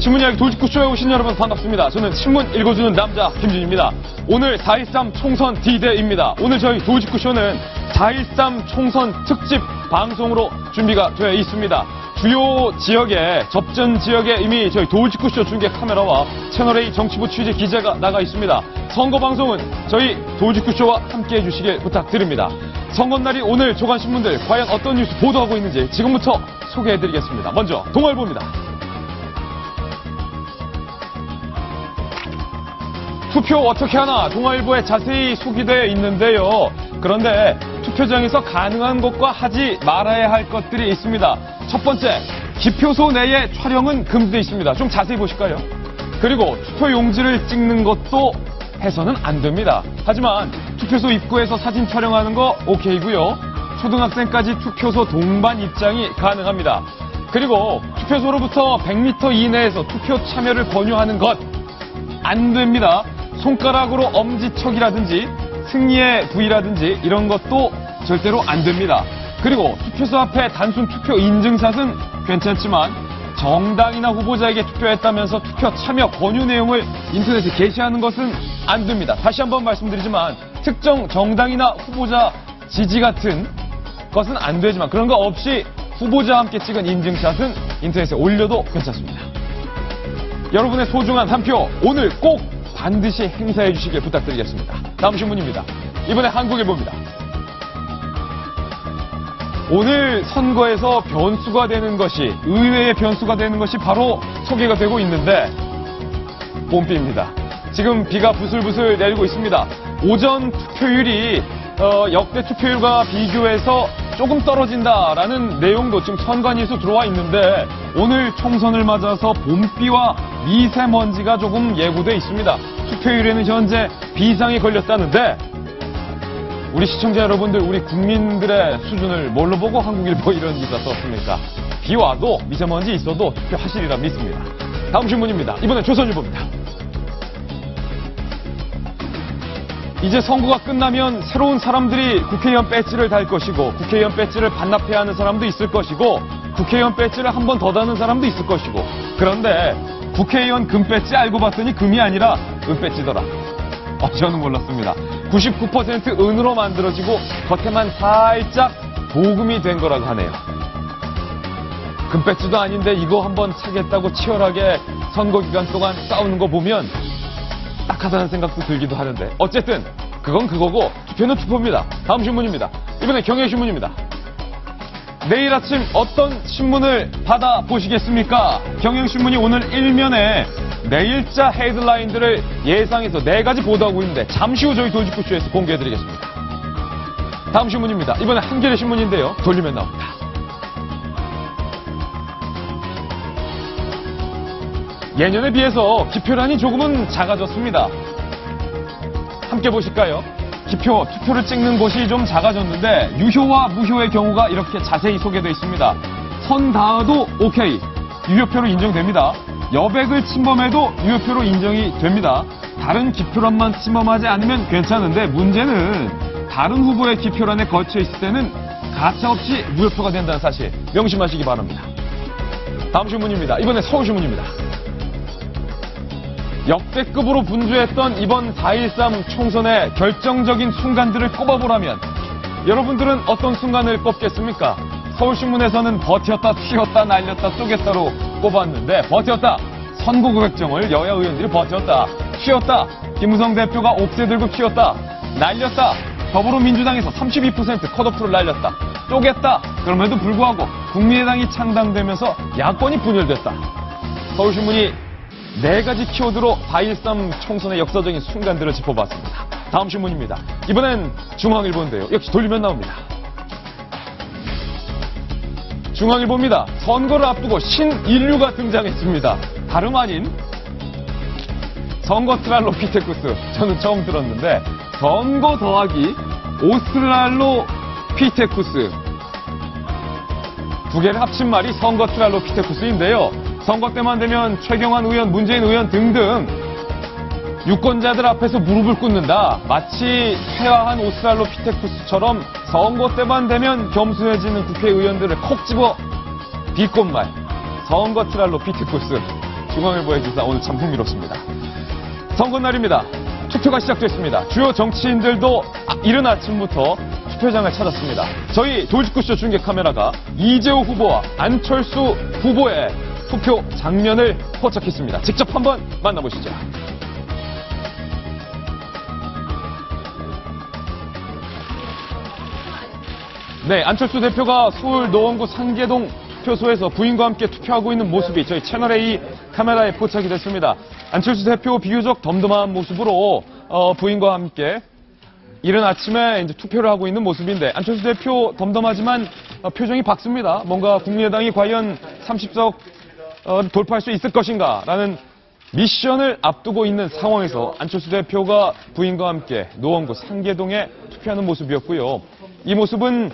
신문 이야기 돌직구쇼에 오신 여러분 반갑습니다. 저는 신문 읽어주는 남자 김준입니다. 오늘 4.13 총선 D-Day입니다. 오늘 저희 돌직구쇼는 4.13 총선 특집 방송으로 준비가 되어 있습니다. 주요 지역에, 접전 지역에 이미 저희 돌직구쇼 중계 카메라와 채널A 정치부 취재 기자가 나가 있습니다. 선거 방송은 저희 돌직구쇼와 함께 해주시길 부탁드립니다. 선거날이 오늘 조간신문들 과연 어떤 뉴스 보도하고 있는지 지금부터 소개해드리겠습니다. 먼저 동아일보입니다. 투표 어떻게 하나 동아일보에 자세히 소개되어 있는데요. 그런데 투표장에서 가능한 것과 하지 말아야 할 것들이 있습니다. 첫 번째, 기표소 내의 촬영은 금지되어 있습니다. 좀 자세히 보실까요? 그리고 투표 용지를 찍는 것도 해서는 안 됩니다. 하지만 투표소 입구에서 사진 촬영하는 거 오케이고요. 초등학생까지 투표소 동반 입장이 가능합니다. 그리고 투표소로부터 100m 이내에서 투표 참여를 권유하는 것 안 됩니다. 손가락으로 엄지척이라든지 승리의 부위라든지 이런 것도 절대로 안 됩니다. 그리고 투표소 앞에 단순 투표 인증샷은 괜찮지만 정당이나 후보자에게 투표했다면서 투표 참여 권유 내용을 인터넷에 게시하는 것은 안 됩니다. 다시 한번 말씀드리지만 특정 정당이나 후보자 지지 같은 것은 안 되지만 그런 거 없이 후보자와 함께 찍은 인증샷은 인터넷에 올려도 괜찮습니다. 여러분의 소중한 한 표 오늘 꼭 반드시 행사해 주시길 부탁드리겠습니다. 다음 신문입니다. 이번에 한국일보입니다. 오늘 선거에서 변수가 되는 것이, 의외의 변수가 되는 것이 바로 소개가 되고 있는데 봄비입니다. 지금 비가 부슬부슬 내리고 있습니다. 오전 투표율이 역대 투표율과 비교해서 조금 떨어진다라는 내용도 지금 선관위에서 들어와 있는데 오늘 총선을 맞아서 봄비와 미세먼지가 조금 예고돼 있습니다. 투표율에는 현재 비상이 걸렸다는데 우리 시청자 여러분들, 우리 국민들의 수준을 뭘로 보고 한국일보 이런 기사 썼습니까? 비 와도 미세먼지 있어도 투표하시리라 믿습니다. 다음 신문입니다. 이번엔 조선일보입니다. 이제 선거가 끝나면 새로운 사람들이 국회의원 배지를 달 것이고 국회의원 배지를 반납해야 하는 사람도 있을 것이고 국회의원 배지를 한 번 더 다는 사람도 있을 것이고 그런데 국회의원 금 배지 알고 봤더니 금이 아니라 은 배지더라. 저는 몰랐습니다. 99% 은으로 만들어지고 겉에만 살짝 도금이 된 거라고 하네요. 금 배지도 아닌데 이거 한번 차겠다고 치열하게 선거 기간 동안 싸우는 거 보면 딱하다는 생각도 들기도 하는데 어쨌든 그건 그거고 투표는 투표입니다. 다음 신문입니다. 이번엔 경향신문입니다. 내일 아침 어떤 신문을 받아보시겠습니까? 경향신문이 오늘 일면에 내일자 헤드라인들을 예상해서 4가지 보도하고 있는데 잠시 후 저희 돌직구쇼에서 공개해드리겠습니다. 다음 신문입니다. 이번엔 한겨레 신문인데요. 돌리면 나옵니다. 예년에 비해서 기표란이 조금은 작아졌습니다. 함께 보실까요? 기표, 투표를 찍는 곳이 좀 작아졌는데 유효와 무효의 경우가 이렇게 자세히 소개되어 있습니다. 선 닿아도 오케이, 유효표로 인정됩니다. 여백을 침범해도 유효표로 인정이 됩니다. 다른 기표란만 침범하지 않으면 괜찮은데 문제는 다른 후보의 기표란에 걸쳐 있을 때는 가차없이 무효표가 된다는 사실 명심하시기 바랍니다. 다음 신문입니다. 이번에 서울신문입니다. 역대급으로 분주했던 이번 4.13 총선의 결정적인 순간들을 꼽아보라면 여러분들은 어떤 순간을 꼽겠습니까? 서울신문에서는 버텼다, 튀었다, 날렸다, 쪼갰다로 꼽았는데 버텼다, 선거 결정을 여야 의원들이 버텼다, 튀었다, 김무성 대표가 옥새 들고 튀었다, 날렸다, 더불어민주당에서 32% 컷오프를 날렸다, 쪼갰다, 그럼에도 불구하고 국민의당이 창당되면서 야권이 분열됐다. 서울신문이 4가지 키워드로 4.13 총선의 역사적인 순간들을 짚어봤습니다. 다음 신문입니다. 이번엔 중앙일보인데요. 역시 돌리면 나옵니다. 중앙일보입니다. 선거를 앞두고 신인류가 등장했습니다. 다름 아닌 선거트랄로피테쿠스. 저는 처음 들었는데 선거 더하기 오스트랄로피테쿠스. 두 개를 합친 말이 선거트랄로피테쿠스인데요. 선거 때만 되면 최경환 의원, 문재인 의원 등등 유권자들 앞에서 무릎을 꿇는다. 마치 퇴화한 오스트랄로피테쿠스처럼 선거 때만 되면 겸손해지는 국회의원들을 콕 집어 비꼰말. 선거 트랄로피테쿠스. 중앙일보의 기사 오늘 참 흥미롭습니다. 선거날입니다. 투표가 시작됐습니다. 주요 정치인들도 이른 아침부터 투표장을 찾았습니다. 저희 돌직구쇼 중계 카메라가 이재호 후보와 안철수 후보의 투표 장면을 포착했습니다. 직접 한번 만나보시죠. 네, 안철수 대표가 서울 노원구 상계동 투표소에서 부인과 함께 투표하고 있는 모습이 저희 채널A 카메라에 포착이 됐습니다. 안철수 대표 비교적 덤덤한 모습으로 부인과 함께 이른 아침에 이제 투표를 하고 있는 모습인데, 안철수 대표 덤덤하지만 표정이 밝습니다. 뭔가 국민의당이 과연 30석 돌파할 수 있을 것인가라는 미션을 앞두고 있는 상황에서 안철수 대표가 부인과 함께 노원구 상계동에 투표하는 모습이었고요. 이 모습은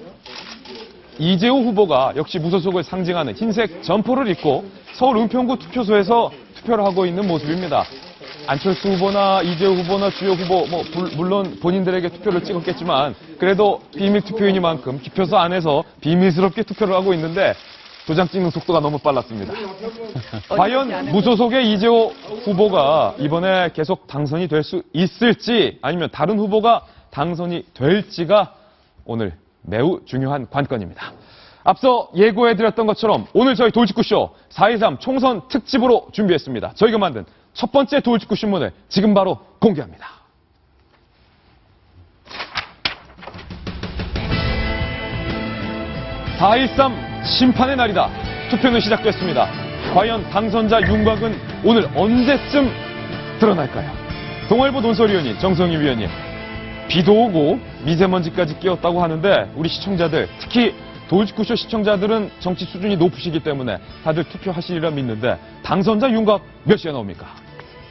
이재호 후보가 역시 무소속을 상징하는 흰색 점퍼를 입고 서울 은평구 투표소에서 투표를 하고 있는 모습입니다. 안철수 후보나 이재호 후보나 주요 후보, 물론 본인들에게 투표를 찍었겠지만 그래도 비밀 투표인이만큼 기표소 안에서 비밀스럽게 투표를 하고 있는데 도장 찍는 속도가 너무 빨랐습니다. 과연 무소속의 이재호 후보가 이번에 계속 당선이 될 수 있을지 아니면 다른 후보가 당선이 될지가 오늘 매우 중요한 관건입니다. 앞서 예고해드렸던 것처럼 오늘 저희 돌직구쇼 4.23 총선 특집으로 준비했습니다. 저희가 만든 첫 번째 돌직구 신문을 지금 바로 공개합니다. (4.13) 심판의 날이다. 투표는 시작됐습니다. 과연 당선자 윤곽은 오늘 언제쯤 드러날까요? 동아일보 논설위원인 정성희 위원님, 비도 오고 미세먼지까지 끼었다고 하는데 우리 시청자들, 특히 돌직구쇼 시청자들은 정치 수준이 높으시기 때문에 다들 투표하시리라 믿는데 당선자 윤곽 몇 시에 나옵니까?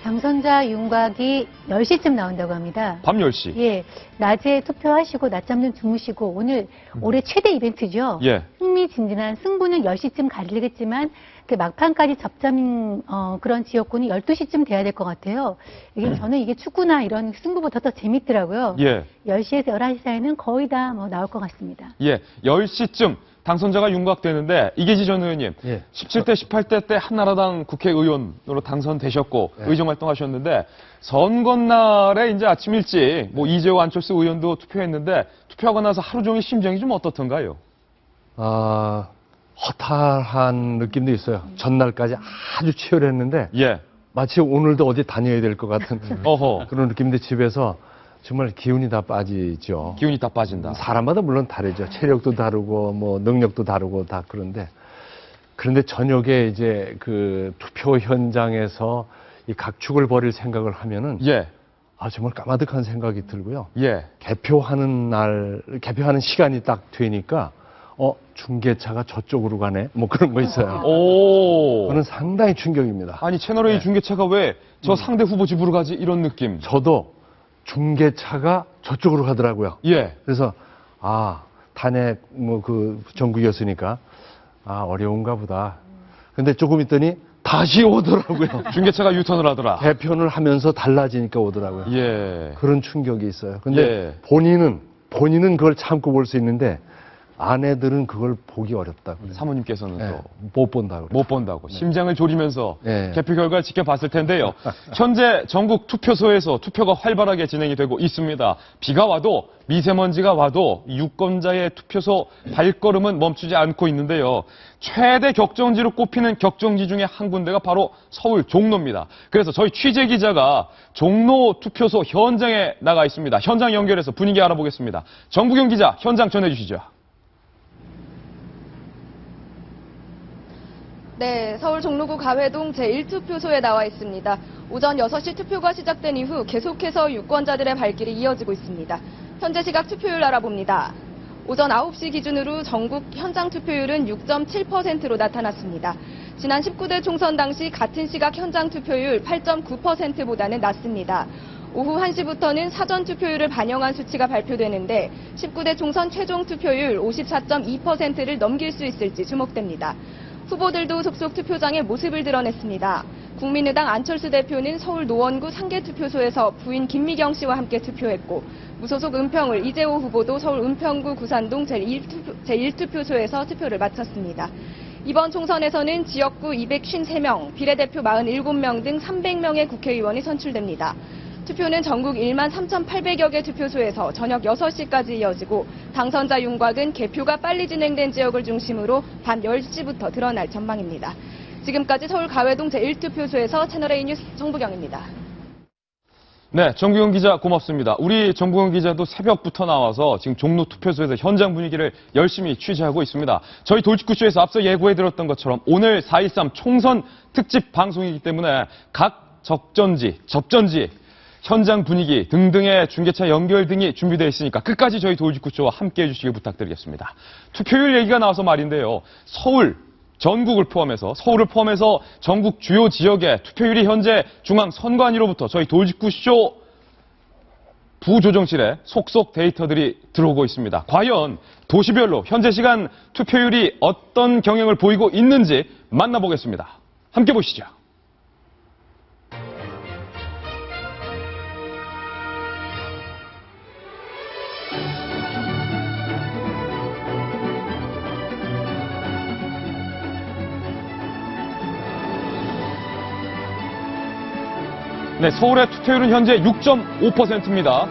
당선자 윤곽이 10시쯤 나온다고 합니다. 밤 10시? 예. 낮에 투표하시고 낮잠 좀 주무시고 오늘 올해 최대 이벤트죠. 예. 흥미진진한 승부는 10시쯤 가리겠지만 그 막판까지 접점인 그런 지역구는 12시쯤 돼야 될 것 같아요. 저는 이게 축구나 이런 승부보다 더 재밌더라고요. 예. 10시에서 11시 사이는 거의 다 나올 것 같습니다. 예. 10시쯤 당선자가 윤곽되는데, 이계지 전 의원님, 예. 17대, 18대 때 한나라당 국회의원으로 당선되셨고 예. 의정활동하셨는데 선거날에 이제 아침 일찍 이재호, 안철수 의원도 투표했는데 투표하고 나서 하루 종일 심정이 좀 어떻던가요? 허탈한 느낌도 있어요. 전날까지 아주 치열했는데 예. 마치 오늘도 어디 다녀야 될 것 같은 어허. 그런 느낌인데 집에서 정말 기운이 다 빠지죠. 기운이 다 빠진다. 사람마다 물론 다르죠. 체력도 다르고 능력도 다르고 다 그런데 저녁에 이제 그 투표 현장에서 이 각축을 벌일 생각을 하면은 예. 정말 까마득한 생각이 들고요. 예. 개표하는 시간이 딱 되니까 중계차가 저쪽으로 가네? 그런 거 있어요. 오. 그건 상당히 충격입니다. 아니, 채널A 네. 중계차가 왜 저 상대 후보 집으로 가지? 이런 느낌. 저도 중계차가 저쪽으로 가더라고요. 예. 그래서, 탄핵, 전국이었으니까, 어려운가 보다. 근데 조금 있더니 다시 오더라고요. 중계차가 유턴을 하더라. 개편을 하면서 달라지니까 오더라고요. 예. 그런 충격이 있어요. 근데 예. 본인은 그걸 참고 볼 수 있는데, 아내들은 그걸 보기 어렵다고. 사모님께서는 네, 또 못 본다고. 못 본다고. 심장을 졸이면서 네. 개표 결과를 지켜봤을 텐데요. 현재 전국 투표소에서 투표가 활발하게 진행이 되고 있습니다. 비가 와도 미세먼지가 와도 유권자의 투표소 발걸음은 멈추지 않고 있는데요. 최대 격정지로 꼽히는 격정지 중에 한 군데가 바로 서울 종로입니다. 그래서 저희 취재 기자가 종로 투표소 현장에 나가 있습니다. 현장 연결해서 분위기 알아보겠습니다. 정부경 기자, 현장 전해주시죠. 네, 서울 종로구 가회동 제1투표소에 나와 있습니다. 오전 6시 투표가 시작된 이후 계속해서 유권자들의 발길이 이어지고 있습니다. 현재 시각 투표율 알아봅니다. 오전 9시 기준으로 전국 현장 투표율은 6.7%로 나타났습니다. 지난 19대 총선 당시 같은 시각 현장 투표율 8.9%보다는 낮습니다. 오후 1시부터는 사전 투표율을 반영한 수치가 발표되는데 19대 총선 최종 투표율 54.2%를 넘길 수 있을지 주목됩니다. 후보들도 속속 투표장에 모습을 드러냈습니다. 국민의당 안철수 대표는 서울 노원구 상계투표소에서 부인 김미경 씨와 함께 투표했고, 무소속 은평을 이재호 후보도 서울 은평구 구산동 제1투표소에서 투표를 마쳤습니다. 이번 총선에서는 지역구 253명, 비례대표 47명 등 300명의 국회의원이 선출됩니다. 투표는 전국 1만 3,800여 개 투표소에서 저녁 6시까지 이어지고 당선자 윤곽은 개표가 빨리 진행된 지역을 중심으로 밤 10시부터 드러날 전망입니다. 지금까지 서울 가회동 제1투표소에서 채널A 뉴스 정부경입니다. 네, 정부경 기자 고맙습니다. 우리 정부경 기자도 새벽부터 나와서 지금 종로 투표소에서 현장 분위기를 열심히 취재하고 있습니다. 저희 돌직구쇼에서 앞서 예고해드렸던 것처럼 오늘 4.13 총선 특집 방송이기 때문에 각 접전지, 현장 분위기 등등의 중계차 연결 등이 준비되어 있으니까 끝까지 저희 돌직구쇼와 함께해 주시길 부탁드리겠습니다. 투표율 얘기가 나와서 말인데요. 전국을 포함해서 서울을 포함해서 전국 주요 지역의 투표율이 현재 중앙선관위로부터 저희 돌직구쇼 부조정실에 속속 데이터들이 들어오고 있습니다. 과연 도시별로 현재 시간 투표율이 어떤 경향을 보이고 있는지 만나보겠습니다. 함께 보시죠. 네, 서울의 투표율은 현재 6.5%입니다.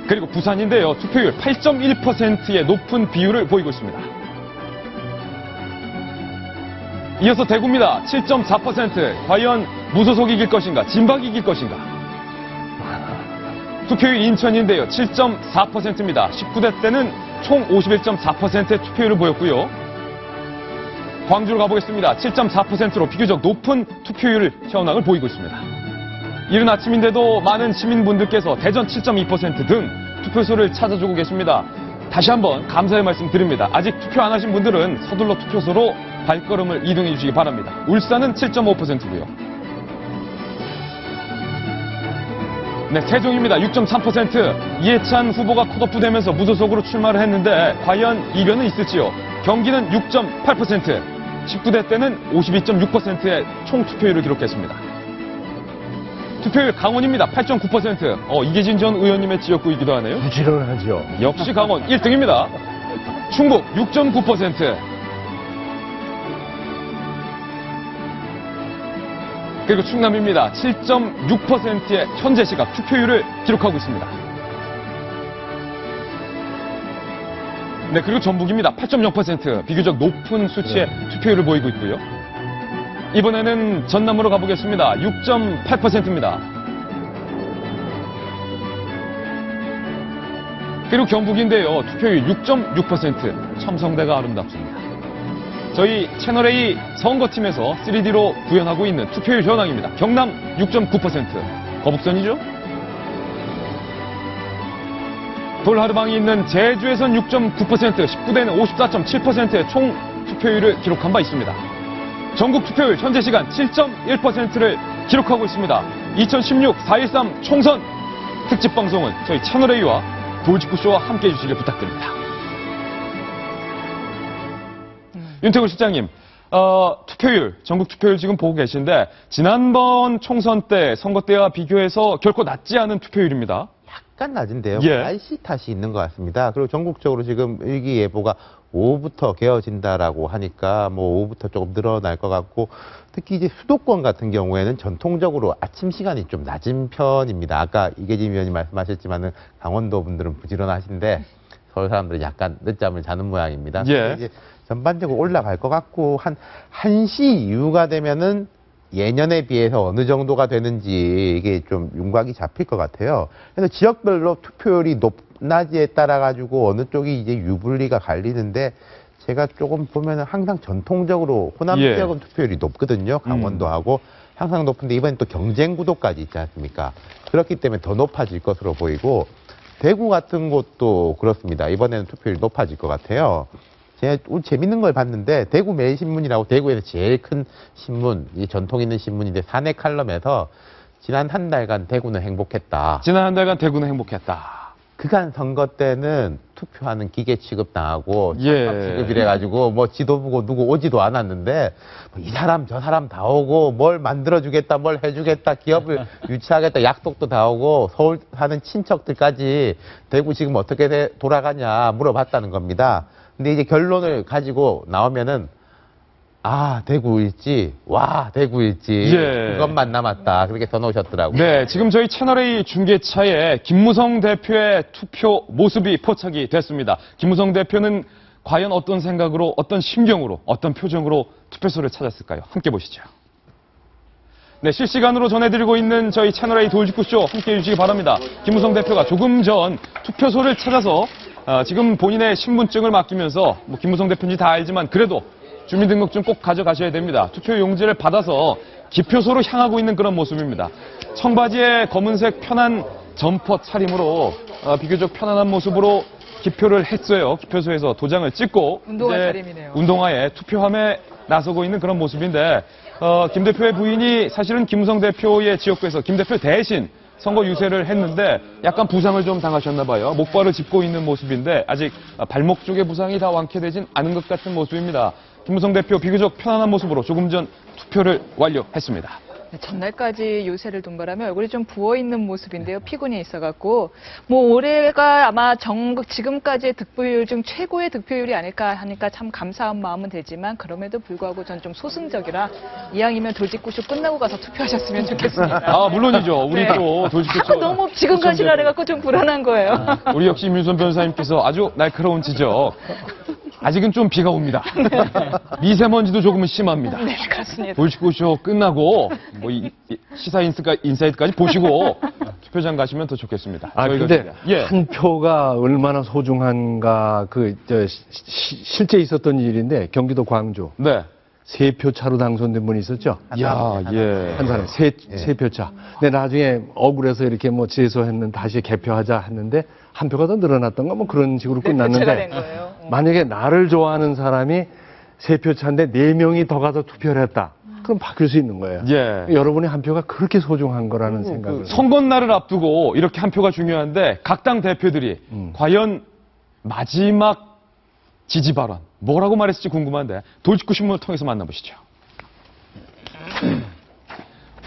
그리고 부산인데요. 투표율 8.1%의 높은 비율을 보이고 있습니다. 이어서 대구입니다. 7.4%. 과연 무소속 이길 것인가, 진박 이길 것인가. 투표율 인천인데요. 7.4%입니다. 19대 때는 총 51.4%의 투표율을 보였고요. 광주로 가보겠습니다. 7.4%로 비교적 높은 투표율 현황을 보이고 있습니다. 이른 아침인데도 많은 시민분들께서 대전 7.2% 등 투표소를 찾아주고 계십니다. 다시 한번 감사의 말씀 드립니다. 아직 투표 안 하신 분들은 서둘러 투표소로 발걸음을 이동해 주시기 바랍니다. 울산은 7.5%고요. 네, 세종입니다. 6.3%. 이해찬 후보가 컷오프 되면서 무소속으로 출마를 했는데 과연 이변은 있을지요. 경기는 6.8%. 19대 때는 52.6%의 총 투표율을 기록했습니다. 투표율 강원입니다. 8.9%. 이계진 전 의원님의 지역구이기도 하네요. 부지런하죠. 역시 강원 1등입니다. 충북 6.9%. 그리고 충남입니다. 7.6%의 현재 시각 투표율을 기록하고 있습니다. 네, 그리고 전북입니다. 8.0%. 비교적 높은 수치의 투표율을 보이고 있고요. 이번에는 전남으로 가보겠습니다. 6.8%입니다. 그리고 경북인데요. 투표율 6.6%. 첨성대가 아름답습니다. 저희 채널A 선거팀에서 3D로 구현하고 있는 투표율 현황입니다. 경남 6.9%. 거북선이죠? 돌하르방이 있는 제주에선 6.9%, 19대는 54.7%의 총 투표율을 기록한 바 있습니다. 전국 투표율 현재 시간 7.1%를 기록하고 있습니다. 2016 4.13 총선 특집 방송은 저희 채널A와 돌직구쇼와 함께해 주시길 부탁드립니다. 윤태곤 실장님, 투표율, 전국 투표율 지금 보고 계신데 지난번 총선 때 선거 때와 비교해서 결코 낮지 않은 투표율입니다. 약간 낮은데요. 예. 날씨 탓이 있는 것 같습니다. 그리고 전국적으로 지금 일기예보가 오후부터 개어진다라고 하니까 뭐 오후부터 조금 늘어날 것 같고 특히 이제 수도권 같은 경우에는 전통적으로 아침 시간이 좀 낮은 편입니다. 아까 이계진 위원님 말씀하셨지만은 강원도 분들은 부지런하신데 서울 사람들은 약간 늦잠을 자는 모양입니다. 예. 이제 전반적으로 올라갈 것 같고 한 1시 이후가 되면은 예년에 비해서 어느 정도가 되는지 이게 좀 윤곽이 잡힐 것 같아요. 그래서 지역별로 투표율이 높낮이에 따라 가지고 어느 쪽이 이제 유불리가 갈리는데 제가 조금 보면은 항상 전통적으로 호남 예. 지역은 투표율이 높거든요. 강원도하고 항상 높은데 이번엔 또 경쟁 구도까지 있지 않습니까? 그렇기 때문에 더 높아질 것으로 보이고 대구 같은 곳도 그렇습니다. 이번에는 투표율이 높아질 것 같아요. 제가 오늘 재밌는 걸 봤는데 대구 매일신문이라고 대구에서 제일 큰 신문, 이 전통 있는 신문인데 사내 칼럼에서 지난 한 달간 대구는 행복했다. 지난 한 달간 대구는 행복했다. 그간 선거 때는 투표하는 기계 취급당하고 예. 착각 취급이래가지고 뭐 지도 보고 누구 오지도 않았는데 뭐이 사람 저 사람 다 오고 뭘 만들어주겠다 뭘 해주겠다 기업을 유치하겠다 약속도 다 오고 서울 사는 친척들까지 대구 지금 어떻게 돌아가냐 물어봤다는 겁니다. 근데 이제 결론을 가지고 나오면은 대구일지, 와, 대구일지. 예. 그것만 남았다. 그렇게 써놓으셨더라고요. 네, 지금 저희 채널A 중계차에 김무성 대표의 투표 모습이 포착이 됐습니다. 김무성 대표는 과연 어떤 생각으로, 어떤 심경으로, 어떤 표정으로 투표소를 찾았을까요? 함께 보시죠. 네, 실시간으로 전해드리고 있는 저희 채널A 돌직구쇼 함께 해주시기 바랍니다. 김무성 대표가 조금 전 투표소를 찾아서 지금 본인의 신분증을 맡기면서 김무성 대표인지 다 알지만 그래도 주민등록증 꼭 가져가셔야 됩니다. 투표 용지를 받아서 기표소로 향하고 있는 그런 모습입니다. 청바지에 검은색 편한 점퍼 차림으로 비교적 편안한 모습으로 기표를 했어요. 기표소에서 도장을 찍고 운동화 이제 차림이네요. 운동화에 투표함에 나서고 있는 그런 모습인데 김 대표의 부인이 사실은 김무성 대표의 지역구에서 김 대표 대신 선거 유세를 했는데 약간 부상을 좀 당하셨나 봐요. 목발을 짚고 있는 모습인데 아직 발목 쪽에 부상이 다 완쾌되진 않은 것 같은 모습입니다. 김무성 대표 비교적 편안한 모습으로 조금 전 투표를 완료했습니다. 네, 전날까지 요새를 동반하며 얼굴이 좀 부어있는 모습인데요. 피곤이 있어갖고 올해가 아마 전국 지금까지의 득표율 중 최고의 득표율이 아닐까 하니까 참 감사한 마음은 되지만 그럼에도 불구하고 전 좀 소승적이라 이왕이면 돌직구쇼 끝나고 가서 투표하셨으면 좋겠습니다. 물론이죠. 우리 네. 또 돌직구쇼 너무 지금까지가 그래갖고 좀 불안한 거예요. 우리 역시 임윤선 변호사님께서 아주 날카로운 지적. 아직은 좀 비가 옵니다. 미세먼지도 조금은 심합니다. 네, 그렇습니다. 돌직구쇼 끝나고 시사 인사이트까지 보시고 투표장 가시면 더 좋겠습니다. 저희가 근데 예. 한 표가 얼마나 소중한가 실제 있었던 일인데 경기도 광주 네. 3표 차로 당선된 분이 있었죠. 야, 예. 한 사람에 세 표 차. 근데 나중에 억울해서 이렇게 제소했는 다시 개표하자 했는데 한 표가 더 늘어났던가 그런 식으로 제가 된 끝났는데 거예요. 만약에 나를 좋아하는 사람이 3표 차인데 4명이 더 가서 투표를 했다. 그럼 바뀔 수 있는 거예요. 예. 여러분의 한 표가 그렇게 소중한 거라는 생각을. 선거날을 앞두고 이렇게 한 표가 중요한데 각 당 대표들이 과연 마지막 지지 발언 뭐라고 말했을지 궁금한데 돌직구 신문을 통해서 만나보시죠.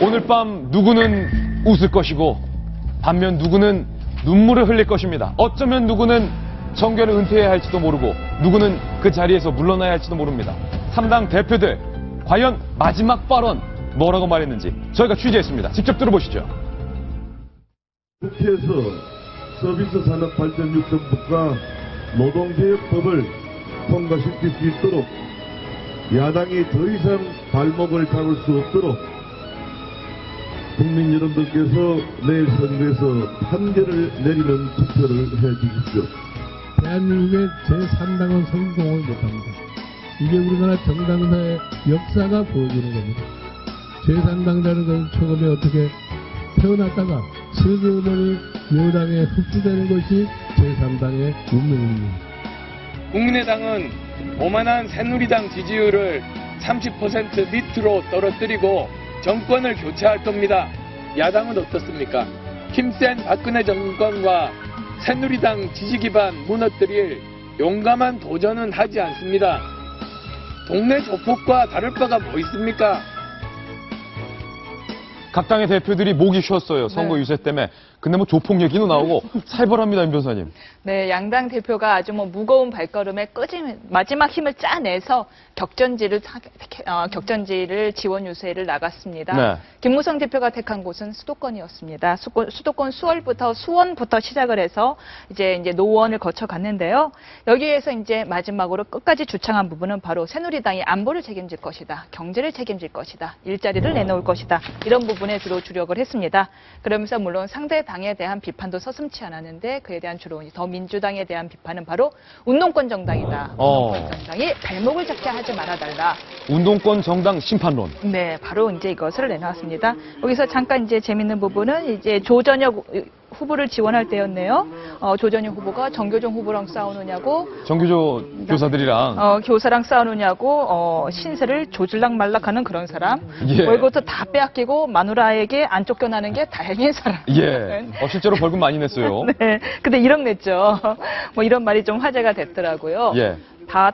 오늘 밤 누구는 웃을 것이고 반면 누구는 눈물을 흘릴 것입니다. 어쩌면 누구는 정계를 은퇴해야 할지도 모르고 누구는 그 자리에서 물러나야 할지도 모릅니다. 3당 대표들 과연 마지막 발언 뭐라고 말했는지 저희가 취재했습니다. 직접 들어보시죠. 국회에서 서비스 산업 발전 6정법과 노동개혁법을 통과시킬 수 있도록 야당이 더 이상 발목을 잡을 수 없도록 국민 여러분들께서 내일 선거에서 판결을 내리는 투표를 해 주십시오. 대한민국의 제3당은 성공을 못합니다. 이게 우리나라 정당사의 역사가 보여주는 겁니다. 제3당자는 것은 처음에 어떻게 태어났다가 슬그머니 여당에 흡수되는 것이 제3당의 운명입니다. 국민의당은 오만한 새누리당 지지율을 30% 밑으로 떨어뜨리고 정권을 교체할 겁니다. 야당은 어떻습니까? 힘센 박근혜 정권과 새누리당 지지 기반 무너뜨릴 용감한 도전은 하지 않습니다. 동네 조폭과 다를 바가 뭐 있습니까? 각 당의 대표들이 목이 쉬었어요. 선거 유세 때문에. 근데 조폭 얘기도 나오고 살벌합니다, 임 변호사님. 네, 양당 대표가 아주 무거운 발걸음에 마지막 힘을 짜내서 격전지를 지원 유세를 나갔습니다. 네. 김무성 대표가 택한 곳은 수도권이었습니다. 수도권 수원부터 시작을 해서 이제 노원을 거쳐 갔는데요. 여기에서 이제 마지막으로 끝까지 주창한 부분은 바로 새누리당이 안보를 책임질 것이다, 경제를 책임질 것이다, 일자리를 내놓을 것이다, 이런 부분에 주로 주력을 했습니다. 그러면서 물론 상대 당에 대한 비판도 서슴지 않았는데 그에 대한 주로 더민주당에 대한 비판은 바로 운동권 정당이다. 운동권 정당이 발목을 잡게 하지 말아달라. 운동권 정당 심판론. 네, 바로 이제 이것을 내놨습니다. 여기서 잠깐 이제 재밌는 부분은 이제 조전혁 후보를 지원할 때였네요. 조전혁 후보가 정교종 후보랑 싸우느냐고, 정규조 교사들이랑 교사랑 싸우느냐고 신세를 조질락말락하는 그런 사람. 예. 월급도 다 빼앗기고 마누라에게 안 쫓겨나는 게 다행인 사람. 예. 실제로 벌금 많이 냈어요. 네, 근데 1억 냈죠. 이런 말이 좀 화제가 됐더라고요. 예.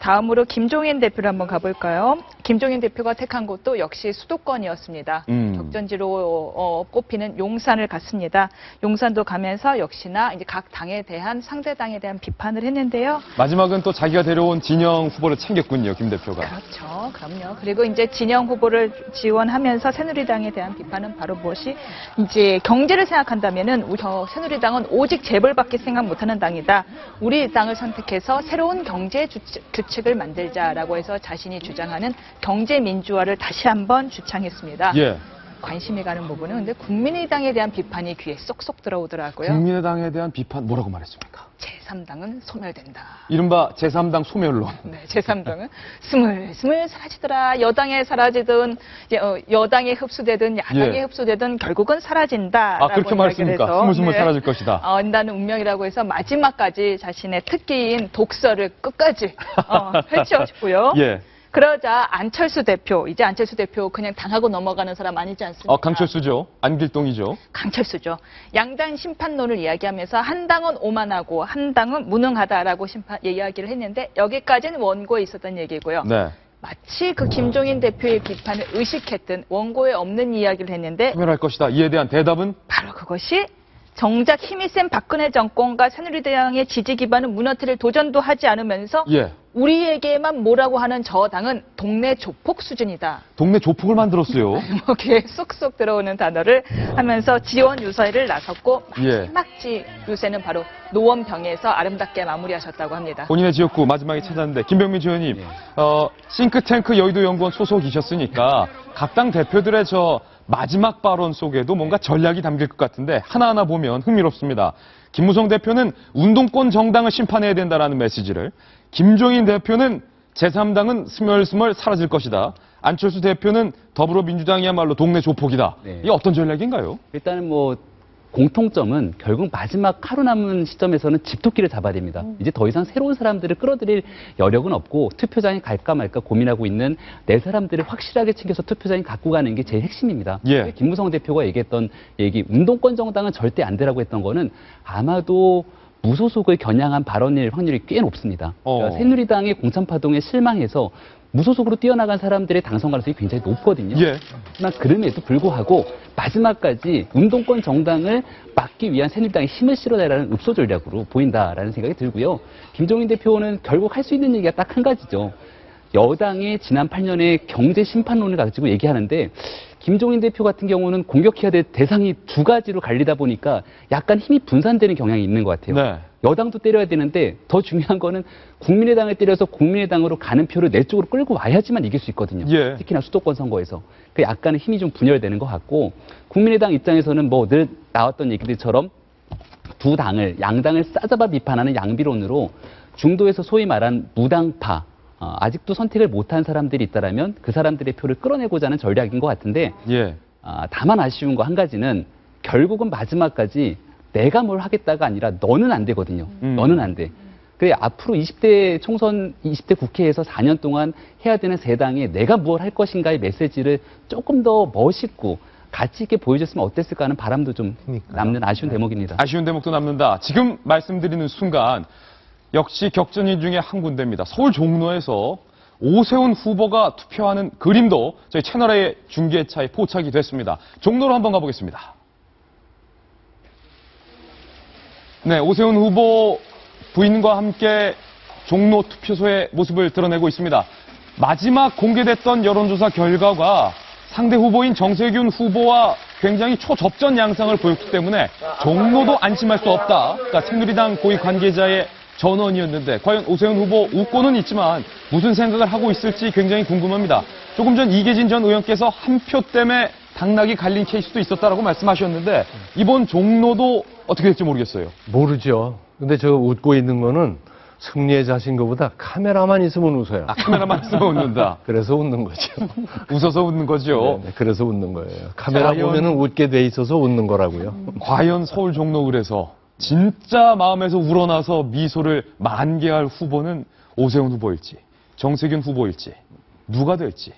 다음으로 김종인 대표를 한번 가볼까요? 김종인 대표가 택한 곳도 역시 수도권이었습니다. 격전지로 꼽히는 용산을 갔습니다. 용산도 가면서 역시나 이제 각 당에 대한 상대 당에 대한 비판을 했는데요. 마지막은 또 자기가 데려온 진영 후보를 챙겼군요, 김 대표가. 그렇죠. 그럼요. 그리고 이제 진영 후보를 지원하면서 새누리당에 대한 비판은 바로 무엇이 이제 경제를 생각한다면은 새누리당은 오직 재벌밖에 생각 못하는 당이다. 우리 당을 선택해서 새로운 경제 규칙을 만들자라고 해서 자신이 주장하는 경제 민주화를 다시 한번 주창했습니다. 예. 관심이 가는 부분은 근데 국민의당에 대한 비판이 귀에 쏙쏙 들어오더라고요. 국민의당에 대한 비판 뭐라고 말했습니까? 제3당은 소멸된다. 이른바 제3당 소멸론. 네, 제3당은 스물스물 사라지더라. 여당에 사라지든 여당에 흡수되든 야당에 예. 흡수되든 결국은 사라진다. 그렇게 말했습니까? 스물스물 사라질 것이다. 나는 운명이라고 해서 마지막까지 자신의 특기인 독서를 끝까지 펼치고요. 예. 그러자 안철수 대표, 이제 안철수 대표 그냥 당하고 넘어가는 사람 아니지 않습니까? 강철수죠. 안길동이죠. 강철수죠. 양당 심판론을 이야기하면서 한 당은 오만하고 한 당은 무능하다라고 이야기를 했는데 여기까지는 원고에 있었던 얘기고요. 네. 마치 그 김종인 대표의 비판을 의식했던 원고에 없는 이야기를 했는데 소멸할 것이다. 이에 대한 대답은? 바로 그것이 정작 힘이 센 박근혜 정권과 새누리당의 지지 기반을 무너뜨릴 도전도 하지 않으면서 예. 우리에게만 뭐라고 하는 저 당은 동네 조폭 수준이다. 동네 조폭을 만들었어요. 귀에 쏙쏙 들어오는 단어를 하면서 지원 유세를 나섰고 예. 마지막지 유세는 바로 노원병에서 아름답게 마무리하셨다고 합니다. 본인의 지역구 마지막에 찾았는데 김병민 주연님, 싱크탱크 여의도연구원 소속이셨으니까 각 당 대표들의 마지막 발언 속에도 뭔가 전략이 담길 것 같은데 하나하나 보면 흥미롭습니다. 김무성 대표는 운동권 정당을 심판해야 된다라는 메시지를, 김종인 대표는 제3당은 스멀스멀 사라질 것이다. 안철수 대표는 더불어민주당이야말로 동네 조폭이다. 네. 이게 어떤 전략인가요? 일단은 공통점은 결국 마지막 하루 남은 시점에서는 집토끼를 잡아야 됩니다. 이제 더 이상 새로운 사람들을 끌어들일 여력은 없고 투표장에 갈까 말까 고민하고 있는 네 사람들을 확실하게 챙겨서 투표장에 갖고 가는 게 제일 핵심입니다. 예. 김무성 대표가 얘기했던 얘기, 운동권 정당은 절대 안 되라고 했던 거는 아마도 무소속을 겨냥한 발언일 확률이 꽤 높습니다. 그러니까 새누리당의 공천파동에 실망해서 무소속으로 뛰어나간 사람들의 당선 가능성이 굉장히 높거든요. 예. 하지만 그럼에도 불구하고 마지막까지 운동권 정당을 막기 위한 새누리당의 힘을 실어내라는 읍소 전략으로 보인다라는 생각이 들고요. 김종인 대표는 결국 할 수 있는 얘기가 딱 한 가지죠. 여당의 지난 8년의 경제 심판론을 가지고 얘기하는데 김종인 대표 같은 경우는 공격해야 될 대상이 두 가지로 갈리다 보니까 약간 힘이 분산되는 경향이 있는 것 같아요. 네. 여당도 때려야 되는데 더 중요한 거는 국민의당을 때려서 국민의당으로 가는 표를 내 쪽으로 끌고 와야지만 이길 수 있거든요. 예. 특히나 수도권 선거에서. 그 약간의 힘이 좀 분열되는 것 같고 국민의당 입장에서는 늘 나왔던 얘기들처럼 두 당을, 양당을 싸잡아 비판하는 양비론으로 중도에서 소위 말한 무당파, 아직도 선택을 못한 사람들이 있다라면 그 사람들의 표를 끌어내고자 하는 전략인 것 같은데 예. 다만 아쉬운 거 한 가지는 결국은 마지막까지 내가 뭘 하겠다가 아니라 너는 안 되거든요. 너는 안 돼. 그래 앞으로 20대 총선, 20대 국회에서 4년 동안 해야 되는 세 당에 내가 뭘 할 것인가의 메시지를 조금 더 멋있고 가치 있게 보여줬으면 어땠을까 하는 바람도 좀 남는 아쉬운 대목입니다. 아쉬운 대목도 남는다. 지금 말씀드리는 순간 역시 격전지 중에 한 군데입니다. 서울 종로에서 오세훈 후보가 투표하는 그림도 저희 채널A 중계차에 포착이 됐습니다. 종로로 한번 가보겠습니다. 네, 오세훈 후보 부인과 함께 종로 투표소의 모습을 드러내고 있습니다. 마지막 공개됐던 여론조사 결과가 상대 후보인 정세균 후보와 굉장히 초접전 양상을 보였기 때문에 종로도 안심할 수 없다. 그러니까 새누리당 고위 관계자의 전언이었는데 과연 오세훈 후보 웃고는 있지만 무슨 생각을 하고 있을지 굉장히 궁금합니다. 조금 전 이계진 전 의원께서 한 표 때문에 당락이 갈린 케이스도 있었다라고 말씀하셨는데 이번 종로도 어떻게 될지 모르겠어요. 모르죠. 근데 저 웃고 있는 거는 승리의 자신 것보다 카메라만 있으면 웃어요. 카메라만 있으면 웃는다. 그래서 웃는 거죠. 웃어서 웃는 거죠. 네, 그래서 웃는 거예요. 카메라 보면은 웃게 돼 있어서 웃는 거라고요. 과연 서울 종로 그래서 진짜 마음에서 우러나서 미소를 만개할 후보는 오세훈 후보일지 정세균 후보일지 누가 될지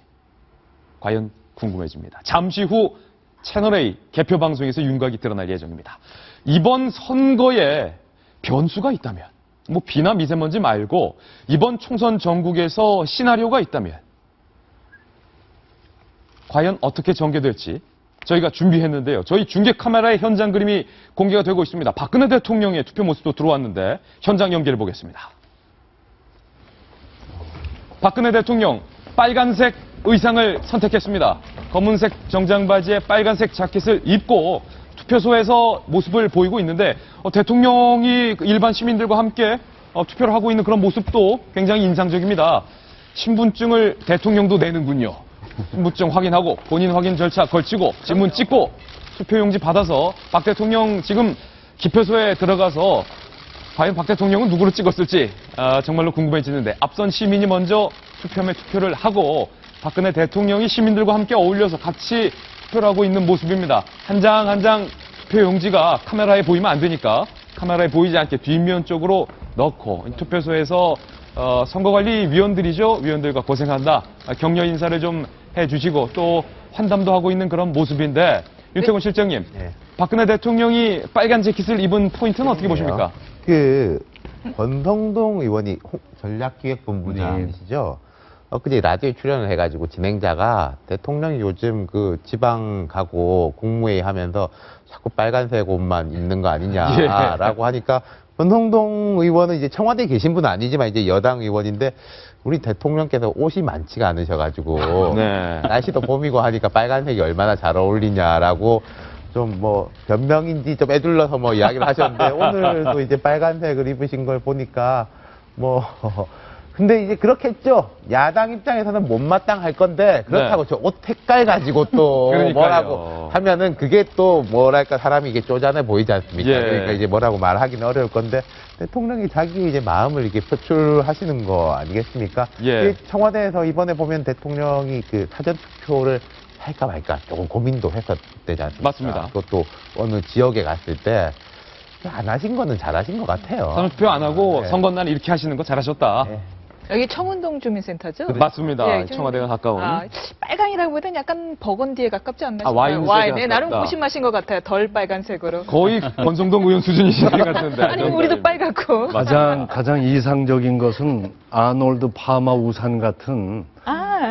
과연 궁금해집니다. 잠시 후 채널A 개표 방송에서 윤곽이 드러날 예정입니다. 이번 선거에 변수가 있다면 뭐 비나 미세먼지 말고 이번 총선 전국에서 시나리오가 있다면 과연 어떻게 전개될지 저희가 준비했는데요. 저희 중계 카메라의 현장 그림이 공개가 되고 있습니다. 박근혜 대통령의 투표 모습도 들어왔는데 현장 연결해 보겠습니다. 박근혜 대통령 빨간색 의상을 선택했습니다. 검은색 정장 바지에 빨간색 자켓을 입고 투표소에서 모습을 보이고 있는데 대통령이 일반 시민들과 함께 투표를 하고 있는 그런 모습도 굉장히 인상적입니다. 신분증을 대통령도 내는군요. 신분증 확인하고 본인 확인 절차 걸치고 지문 찍고 투표용지 받아서 박 대통령 지금 기표소에 들어가서 과연 박 대통령은 누구를 찍었을지 정말로 궁금해지는데 앞선 시민이 먼저 투표함에 투표를 하고 박근혜 대통령이 시민들과 함께 어울려서 같이 투표를 하고 있는 모습입니다. 한 장 한 장 투표용지가 카메라에 보이면 안 되니까 카메라에 보이지 않게 뒷면 쪽으로 넣고 투표소에서 선거관리위원들이죠. 위원들과 고생한다. 격려 인사를 좀 해주시고 또 환담도 하고 있는 그런 모습인데 윤태곤 실장님, 네. 박근혜 대통령이 빨간 재킷을 입은 포인트는 어떻게 보십니까? 권성동 의원이 전략기획본부장이시죠? 엊그제 라디오에 출연을 해가지고 진행자가 대통령이 요즘 그 지방 가고 국무회의 하면서 자꾸 빨간색 옷만 입는 거 아니냐라고 하니까 권성동 의원은 이제 청와대에 계신 분은 아니지만 이제 여당 의원인데 우리 대통령께서 옷이 많지가 않으셔가지고 네. 날씨도 봄이고 하니까 빨간색이 얼마나 잘 어울리냐라고 좀 뭐 변명인지 좀 애둘러서 뭐 이야기를 하셨는데 오늘도 이제 빨간색을 입으신 걸 보니까 뭐 근데 이제 그렇겠죠. 야당 입장에서는 못마땅할 건데 그렇다고 네. 저 옷 색깔 가지고 또 그러니까요. 뭐라고 하면은 그게 또 뭐랄까 사람이 이게 쪼잔해 보이지 않습니까? 예. 그러니까 이제 뭐라고 말하기는 어려울 건데 대통령이 자기 이제 마음을 이렇게 표출하시는 거 아니겠습니까? 예. 청와대에서 이번에 보면 대통령이 그 사전 투표를 할까 말까 조금 고민도 했었대지 않습니까? 맞습니다. 그것도 어느 지역에 갔을 때 안 하신 거는 잘하신 것 같아요. 선거투표 안 하고 네. 선거날 이렇게 하시는 거 잘하셨다. 네. 여기 청운동 주민센터죠? 맞습니다. 예, 청와대가 가까운. 빨강이라기보다는 약간 버건디에 가깝지 않나 싶어요. 와인색에 네, 나름 가깝다. 무심하신 것 같아요. 덜 빨간색으로. 거의 권성동 의원 수준이신 것 같은데. 아니, 우리도 빨갛고. 가장 이상적인 것은 아놀드 파마 우산 같은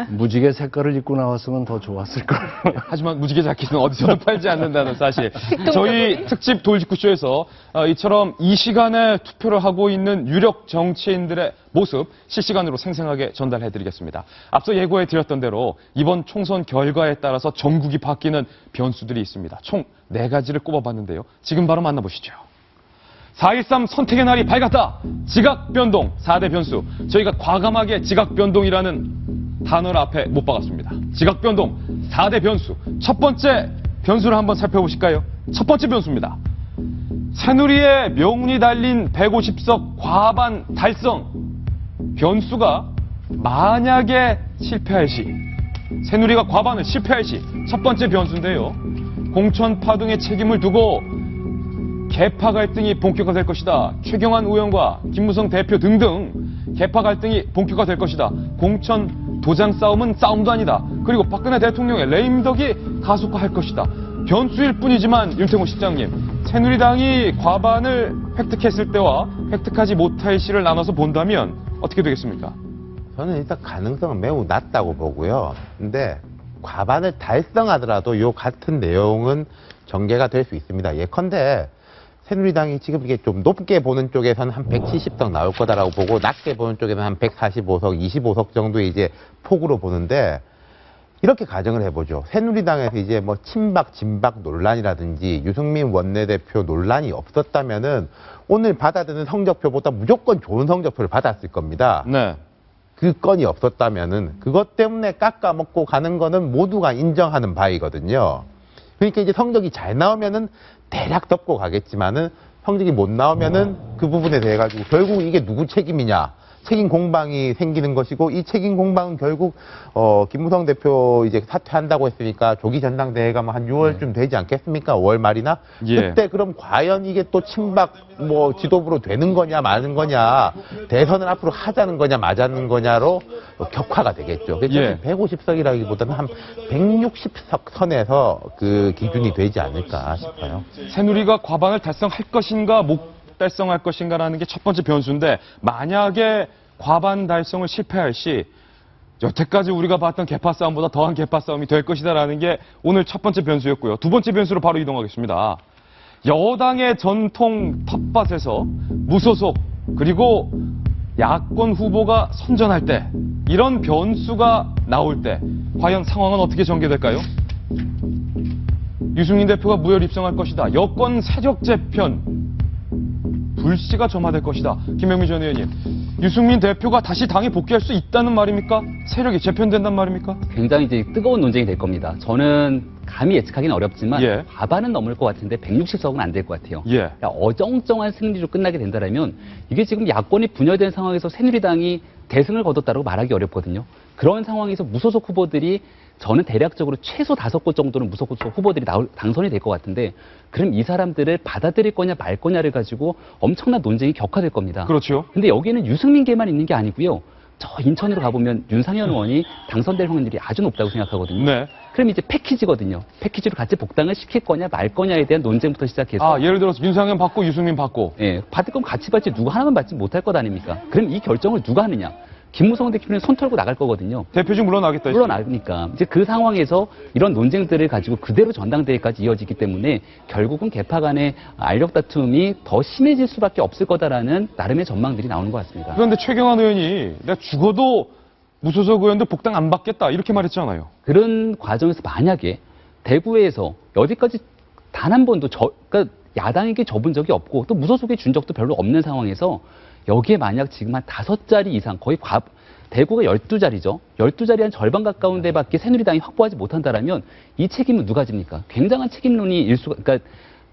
무지개 색깔을 입고 나왔으면 더 좋았을 거예요. 하지만 무지개 자켓은 어디서도 팔지 않는다는 사실. 저희 특집 돌직구쇼에서 이처럼 이 시간에 투표를 하고 있는 유력 정치인들의 모습 실시간으로 생생하게 전달해드리겠습니다. 앞서 예고해드렸던 대로 이번 총선 결과에 따라서 전국이 바뀌는 변수들이 있습니다. 총 4가지를 꼽아봤는데요. 지금 바로 만나보시죠. 4.13 선택의 날이 밝았다. 지각변동 4대 변수. 저희가 과감하게 지각변동이라는 단어를 앞에 못 박았습니다. 지각변동 4대 변수. 첫 번째 변수를 한번 살펴보실까요? 첫 번째 변수입니다. 새누리의 명운이 달린 150석 과반 달성. 변수가 만약에 실패할 시, 새누리가 과반을 실패할 시 첫 번째 변수인데요. 공천파 등의 책임을 두고 계파 갈등이 본격화될 것이다. 최경환 의원과 김무성 대표 등등 계파 갈등이 본격화될 것이다. 공천 도장 싸움은 싸움도 아니다. 그리고 박근혜 대통령의 레임덕이 가속화할 것이다. 변수일 뿐이지만 윤태곤 실장님, 새누리당이 과반을 획득했을 때와 획득하지 못할 시를 나눠서 본다면 어떻게 되겠습니까? 저는 일단 가능성은 매우 낮다고 보고요. 근데 과반을 달성하더라도 요 같은 내용은 전개가 될 수 있습니다. 예컨대 새누리당이 지금 이게 좀 높게 보는 쪽에서는 한 170석 나올 거다라고 보고 낮게 보는 쪽에서는 한 145석, 25석 정도의 이제 폭으로 보는데 이렇게 가정을 해보죠. 새누리당에서 이제 뭐 친박, 진박 논란이라든지 유승민 원내대표 논란이 없었다면은 오늘 받아드는 성적표보다 무조건 좋은 성적표를 받았을 겁니다. 네. 그 건이 없었다면은 그것 때문에 깎아먹고 가는 거는 모두가 인정하는 바이거든요. 그러니까 이제 성적이 잘 나오면은 대략 덮고 가겠지만은 성적이 못 나오면은 그 부분에 대해 가지고 결국 이게 누구 책임이냐. 책임 공방이 생기는 것이고 이 책임 공방은 결국 김무성 대표 이제 사퇴한다고 했으니까 조기 전당대회가 뭐 한 6월쯤 되지 않겠습니까? 5월 말이나 예. 그때 그럼 과연 이게 또 친박 뭐 지도부로 되는 거냐 마는 거냐 대선을 앞으로 하자는 거냐 마자는 거냐로 격화가 되겠죠. 그래서 예. 150석이라기보다는 한 160석 선에서 그 기준이 되지 않을까 싶어요. 새누리가 과반을 달성할 것인가 못 달성할 것인가라는 게 첫 번째 변수인데 만약에 과반 달성을 실패할 시 여태까지 우리가 봤던 개파 싸움보다 더한 개파 싸움이 될 것이다라는 게 오늘 첫 번째 변수였고요. 두 번째 변수로 바로 이동하겠습니다. 여당의 전통 텃밭에서 무소속 그리고 야권 후보가 선전할 때 이런 변수가 나올 때 과연 상황은 어떻게 전개될까요? 유승민 대표가 무혈 입성할 것이다. 여권 세력 재편 불씨가 점화될 것이다. 김영미 전 의원님, 유승민 대표가 다시 당에 복귀할 수 있다는 말입니까? 세력이 재편된단 말입니까? 굉장히 이제 뜨거운 논쟁이 될 겁니다. 저는 감히 예측하기는 어렵지만 예. 과반은 넘을 것 같은데 160석은 안 될 것 같아요. 예. 그러니까 어정쩡한 승리로 끝나게 된다면 이게 지금 야권이 분열된 상황에서 새누리당이 대승을 거뒀다고 말하기 어렵거든요. 그런 상황에서 무소속 후보들이 저는 대략적으로 최소 5곳 정도는 무소속 후보들이 당선이 될 것 같은데 그럼 이 사람들을 받아들일 거냐 말 거냐를 가지고 엄청난 논쟁이 격화될 겁니다. 그렇죠. 근데 여기에는 유승민계만 있는 게 아니고요. 저 인천으로 가보면 윤상현 의원이 당선될 확률이 아주 높다고 생각하거든요. 네. 그럼 이제 패키지거든요. 패키지로 같이 복당을 시킬 거냐 말 거냐에 대한 논쟁부터 시작해서 예를 들어서 윤상현 받고 유승민 받고 예, 받을 거면 같이 받지 누구 하나만 받지 못할 것 아닙니까? 그럼 이 결정을 누가 하느냐? 김무성 대표는 손 털고 나갈 거거든요. 대표 중 물러나겠다. 물러나니까 이제 그 상황에서 이런 논쟁들을 가지고 그대로 전당대회까지 이어지기 때문에 결국은 개파 간의 알력 다툼이 더 심해질 수밖에 없을 거다라는 나름의 전망들이 나오는 것 같습니다. 그런데 최경환 의원이 내가 죽어도 무소속 의원들 복당 안 받겠다 이렇게 말했잖아요. 그런 과정에서 만약에 대구에서 여기까지 단 한 번도 그러니까 야당에게 접은 적이 없고 또 무소속에 준 적도 별로 없는 상황에서 여기에 만약 지금 한 5자리 이상 거의 대구가 12자리죠. 12자리 한 절반 가까운 데밖에 새누리당이 확보하지 못한다라면 이 책임은 누가 집니까? 굉장한 책임론이 그러니까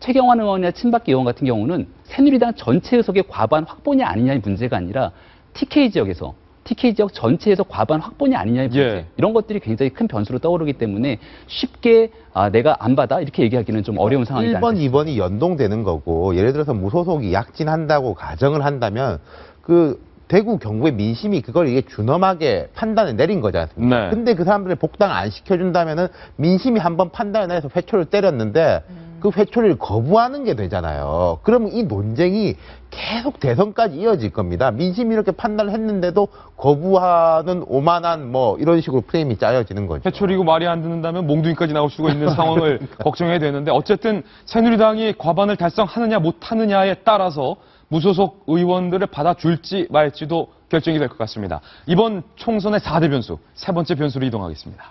최경환 의원이나 친박계 의원 같은 경우는 새누리당 전체 의석의 과반 확보냐 아니냐의 문제가 아니라 TK 지역 전체에서 과반 확보냐 아니냐의 문제. 예. 이런 것들이 굉장히 큰 변수로 떠오르기 때문에 쉽게 내가 안 받아 이렇게 얘기하기는 좀 어려운 상황이다. 1번, 2번이 연동되는 거고 예를 들어서 무소속이 약진한다고 가정을 한다면 그 대구 경북의 민심이 그걸 이게 준엄하게 판단을 내린 거지 않습니까? 네. 근데 그 사람들을 복당 안 시켜준다면은 민심이 한번 판단을 해서 회초를 때렸는데 그 회초리를 거부하는 게 되잖아요. 그러면 이 논쟁이 계속 대선까지 이어질 겁니다. 민심이 이렇게 판단을 했는데도 거부하는 오만한 뭐 이런 식으로 프레임이 짜여지는 거죠. 해초리고 말이 안 듣는다면 몽둥이까지 나올 수가 있는 상황을 걱정해야 되는데 어쨌든 새누리당이 과반을 달성하느냐 못하느냐에 따라서 무소속 의원들을 받아줄지 말지도 결정이 될 것 같습니다. 이번 총선의 4대 변수, 세 번째 변수로 이동하겠습니다.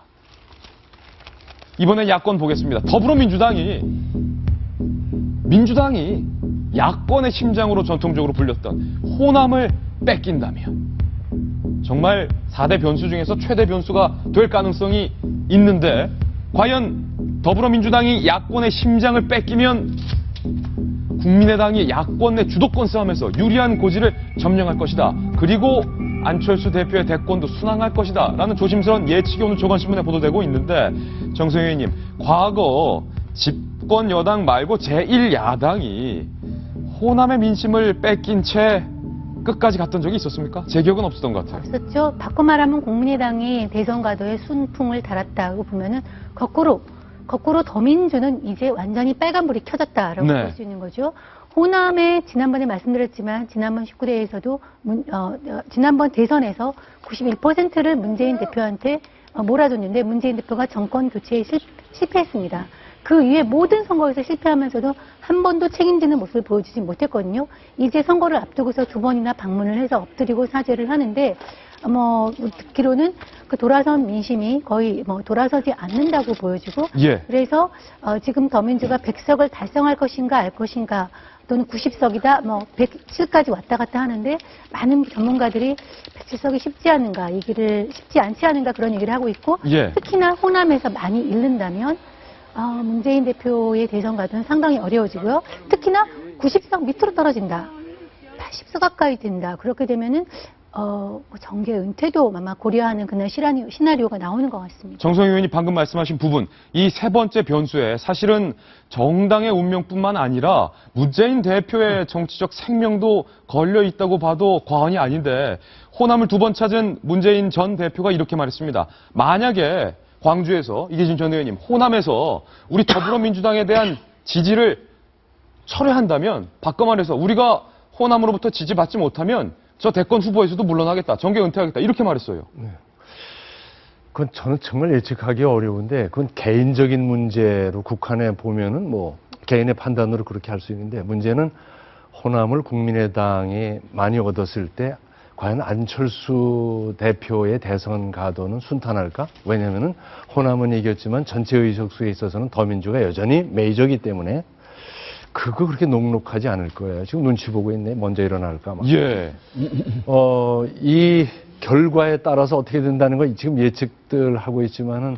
이번에 야권 보겠습니다. 더불어민주당이 야권의 심장으로 전통적으로 불렸던 호남을 뺏긴다면 정말 4대 변수 중에서 최대 변수가 될 가능성이 있는데 과연 더불어민주당이 야권의 심장을 뺏기면 국민의당이 야권 내 주도권 싸움에서 유리한 고지를 점령할 것이다. 그리고 안철수 대표의 대권도 순항할 것이다. 라는 조심스러운 예측이 오늘 조간신문에 보도되고 있는데 정성현 의원님, 과거 집권 여당 말고 제1야당이 호남의 민심을 뺏긴 채 끝까지 갔던 적이 있었습니까? 제 기억은 없었던 것 같아요. 없었죠. 바꿔 말하면 국민의당이 대선 가도에 순풍을 달았다고 보면은 거꾸로 더민주는 이제 완전히 빨간불이 켜졌다라고 네. 볼 수 있는 거죠. 호남에 지난번에 말씀드렸지만 지난번 19대에서도 지난번 대선에서 91%를 문재인 대표한테 몰아줬는데 문재인 대표가 정권 교체에 실패했습니다. 그 이후에 모든 선거에서 실패하면서도 한 번도 책임지는 모습을 보여주지 못했거든요. 이제 선거를 앞두고서 2번이나 방문을 해서 엎드리고 사죄를 하는데 듣기로는 그 돌아선 민심이 거의 돌아서지 않는다고 보여지고 예. 그래서 지금 더민주가 100석을 달성할 것인가 알 것인가 또는 90석이다 107까지 왔다 갔다 하는데 많은 전문가들이 107석이 쉽지 않지 않은가 그런 얘기를 하고 있고 예. 특히나 호남에서 많이 잃는다면 문재인 대표의 대선 가도는 상당히 어려워지고요. 특히나 90석 밑으로 떨어진다. 80석 가까이 된다. 그렇게 되면은 정계 은퇴도 아마 고려하는 그날 시나리오가 나오는 것 같습니다. 정성희 의원이 방금 말씀하신 부분, 이 세 번째 변수에 사실은 정당의 운명뿐만 아니라 문재인 대표의 정치적 생명도 걸려 있다고 봐도 과언이 아닌데 호남을 2번 찾은 문재인 전 대표가 이렇게 말했습니다. 만약에 광주에서 이계진 전 의원님, 호남에서 우리 더불어민주당에 대한 지지를 철회한다면 바꿔 말해서 우리가 호남으로부터 지지받지 못하면 저 대권 후보에서도 물러나겠다. 정계 은퇴하겠다. 이렇게 말했어요. 네. 그건 저는 정말 예측하기 어려운데 그건 개인적인 문제로 국한해 보면은 뭐 개인의 판단으로 그렇게 할 수 있는데 문제는 호남을 국민의당이 많이 얻었을 때 과연 안철수 대표의 대선 가도는 순탄할까? 왜냐면은 호남은 이겼지만 전체 의석수에 있어서는 더민주가 여전히 메이저이기 때문에 그거 그렇게 녹록하지 않을 거예요. 지금 눈치 보고 있네. 먼저 일어날까 막. 예. 이 결과에 따라서 어떻게 된다는 거 지금 예측들 하고 있지만은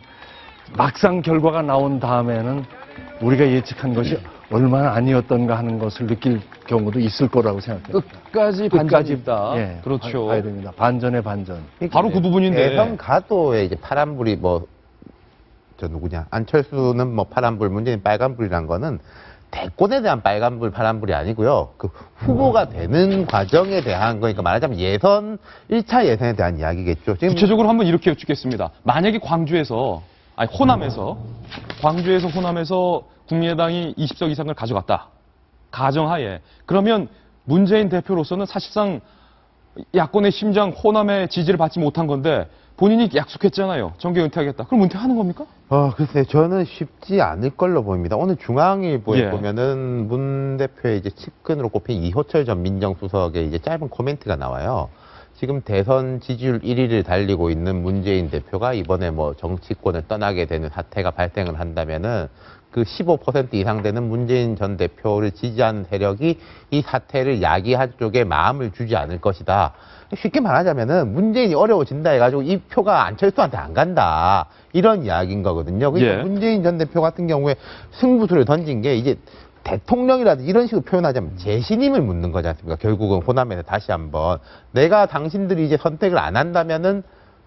막상 결과가 나온 다음에는 우리가 예측한 것이 얼마나 아니었던가 하는 것을 느낄 경우도 있을 거라고 생각해요. 끝까지 반전이 있다. 예, 그렇죠. 봐야 됩니다. 반전의 반전. 바로 그 부분인데. 대선 가도에 이제 파란불이 저 누구냐 안철수는 뭐 파란불, 문재인 빨간불이란 거는 대권에 대한 빨간불, 파란불이 아니고요. 그 후보가 되는 과정에 대한 거니까 말하자면 예선 1차 예선에 대한 이야기겠죠. 지금 구체적으로 한번 이렇게 여쭙겠습니다. 만약에 호남에서 국민의당이 20석 이상을 가져갔다. 가정하에. 그러면 문재인 대표로서는 사실상 야권의 심장 호남의 지지를 받지 못한 건데 본인이 약속했잖아요. 정계 은퇴하겠다. 그럼 은퇴하는 겁니까? 글쎄, 저는 쉽지 않을 걸로 보입니다. 오늘 중앙일보에 예. 보면은 문 대표의 이제 측근으로 꼽힌 이호철 전 민정수석의 이제 짧은 코멘트가 나와요. 지금 대선 지지율 1위를 달리고 있는 문재인 대표가 이번에 뭐 정치권을 떠나게 되는 사태가 발생을 한다면은 그 15% 이상 되는 문재인 전 대표를 지지하는 세력이 이 사태를 야기할 쪽에 마음을 주지 않을 것이다. 쉽게 말하자면은 문재인이 어려워진다 해가지고 이 표가 안철수한테 안 간다. 이런 이야기인 거거든요. 그러니까 예. 문재인 전 대표 같은 경우에 승부수를 던진 게 이제 대통령이라든지 이런 식으로 표현하자면 재신임을 묻는 거지 않습니까? 결국은 호남에서 다시 한번 내가 당신들이 이제 선택을 안 한다면은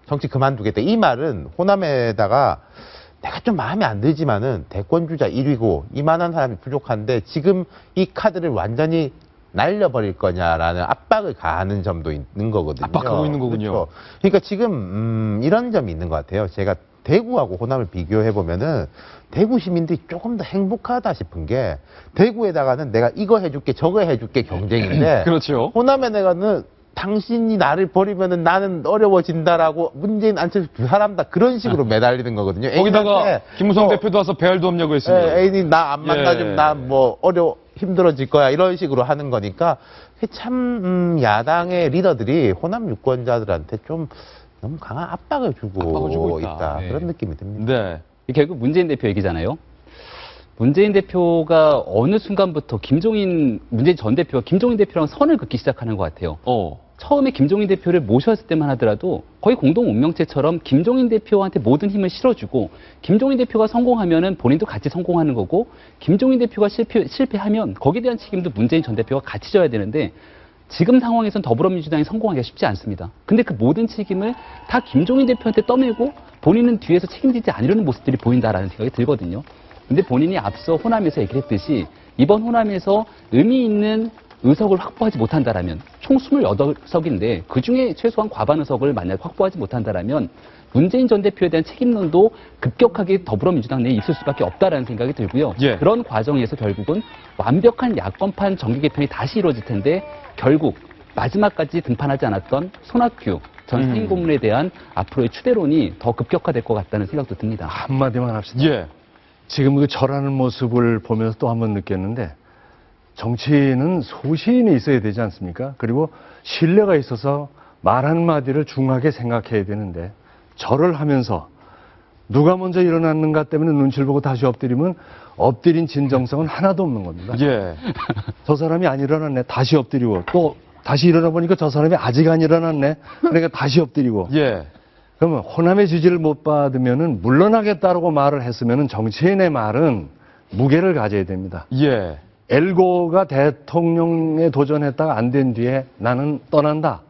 정치 그만두겠다. 이 말은 호남에다가 내가 좀 마음에 안 들지만은 대권주자 1위고 이만한 사람이 부족한데 지금 이 카드를 완전히 날려버릴 거냐라는 압박을 가하는 점도 있는 거거든요. 압박하고 있는 거군요. 그렇죠. 그러니까 지금 이런 점이 있는 것 같아요. 제가 대구하고 호남을 비교해 보면은 대구 시민들이 조금 더 행복하다 싶은 게 대구에다가는 내가 이거 해줄게 저거 해줄게 경쟁인데 그렇죠. 호남에 내가는 당신이 나를 버리면은 나는 어려워진다라고 문재인 안철수 두 사람 다 그런 식으로 매달리는 거거든요. 거기다가 애인한테 김무성 대표도 와서 배알도 없냐고 했습니다. 애인이 나 안 만나주면 예. 나 뭐 힘들어질 거야 이런 식으로 하는 거니까 참 야당의 리더들이 호남 유권자들한테 좀 너무 강한 압박을 주고 있다. 네. 그런 느낌이 듭니다. 네. 결국 문재인 대표 얘기잖아요. 문재인 대표가 어느 순간부터 문재인 전 대표가 김종인 대표랑 선을 긋기 시작하는 것 같아요. 처음에 김종인 대표를 모셨을 때만 하더라도 거의 공동 운명체처럼 김종인 대표한테 모든 힘을 실어주고 김종인 대표가 성공하면은 본인도 같이 성공하는 거고 김종인 대표가 실패하면 거기에 대한 책임도 문재인 전 대표가 같이 져야 되는데 지금 상황에선 더불어민주당이 성공하기가 쉽지 않습니다. 근데 그 모든 책임을 다 김종인 대표한테 떠밀고 본인은 뒤에서 책임지지 않으려는 모습들이 보인다라는 생각이 들거든요. 근데 본인이 앞서 호남에서 얘기를 했듯이 이번 호남에서 의미 있는 의석을 확보하지 못한다라면 총 28석인데 그중에 최소한 과반 의석을 만약 확보하지 못한다라면 문재인 전 대표에 대한 책임론도 급격하게 더불어민주당 내에 있을 수밖에 없다라는 생각이 들고요. 예. 그런 과정에서 결국은 완벽한 야권판 정계 개편이 다시 이루어질 텐데 결국 마지막까지 등판하지 않았던 손학규 전 상임고문에 대한 앞으로의 추대론이 더 급격화될 것 같다는 생각도 듭니다. 한마디만 합시다. 예. 지금 그 절하는 모습을 보면서 또 한 번 느꼈는데 정치인은 소신이 있어야 되지 않습니까? 그리고 신뢰가 있어서 말 한마디를 중하게 생각해야 되는데 절을 하면서 누가 먼저 일어났는가 때문에 눈치를 보고 다시 엎드리면 엎드린 진정성은 하나도 없는 겁니다. 예. 저 사람이 안 일어났네. 다시 엎드리고 또 다시 일어나 보니까 저 사람이 아직 안 일어났네. 그러니까 다시 엎드리고. 예. 그러면 호남의 지지를 못 받으면은 물러나겠다라고 말을 했으면은 정치인의 말은 무게를 가져야 됩니다. 예. 엘고가 대통령에 도전했다가 안 된 뒤에 나는 떠난다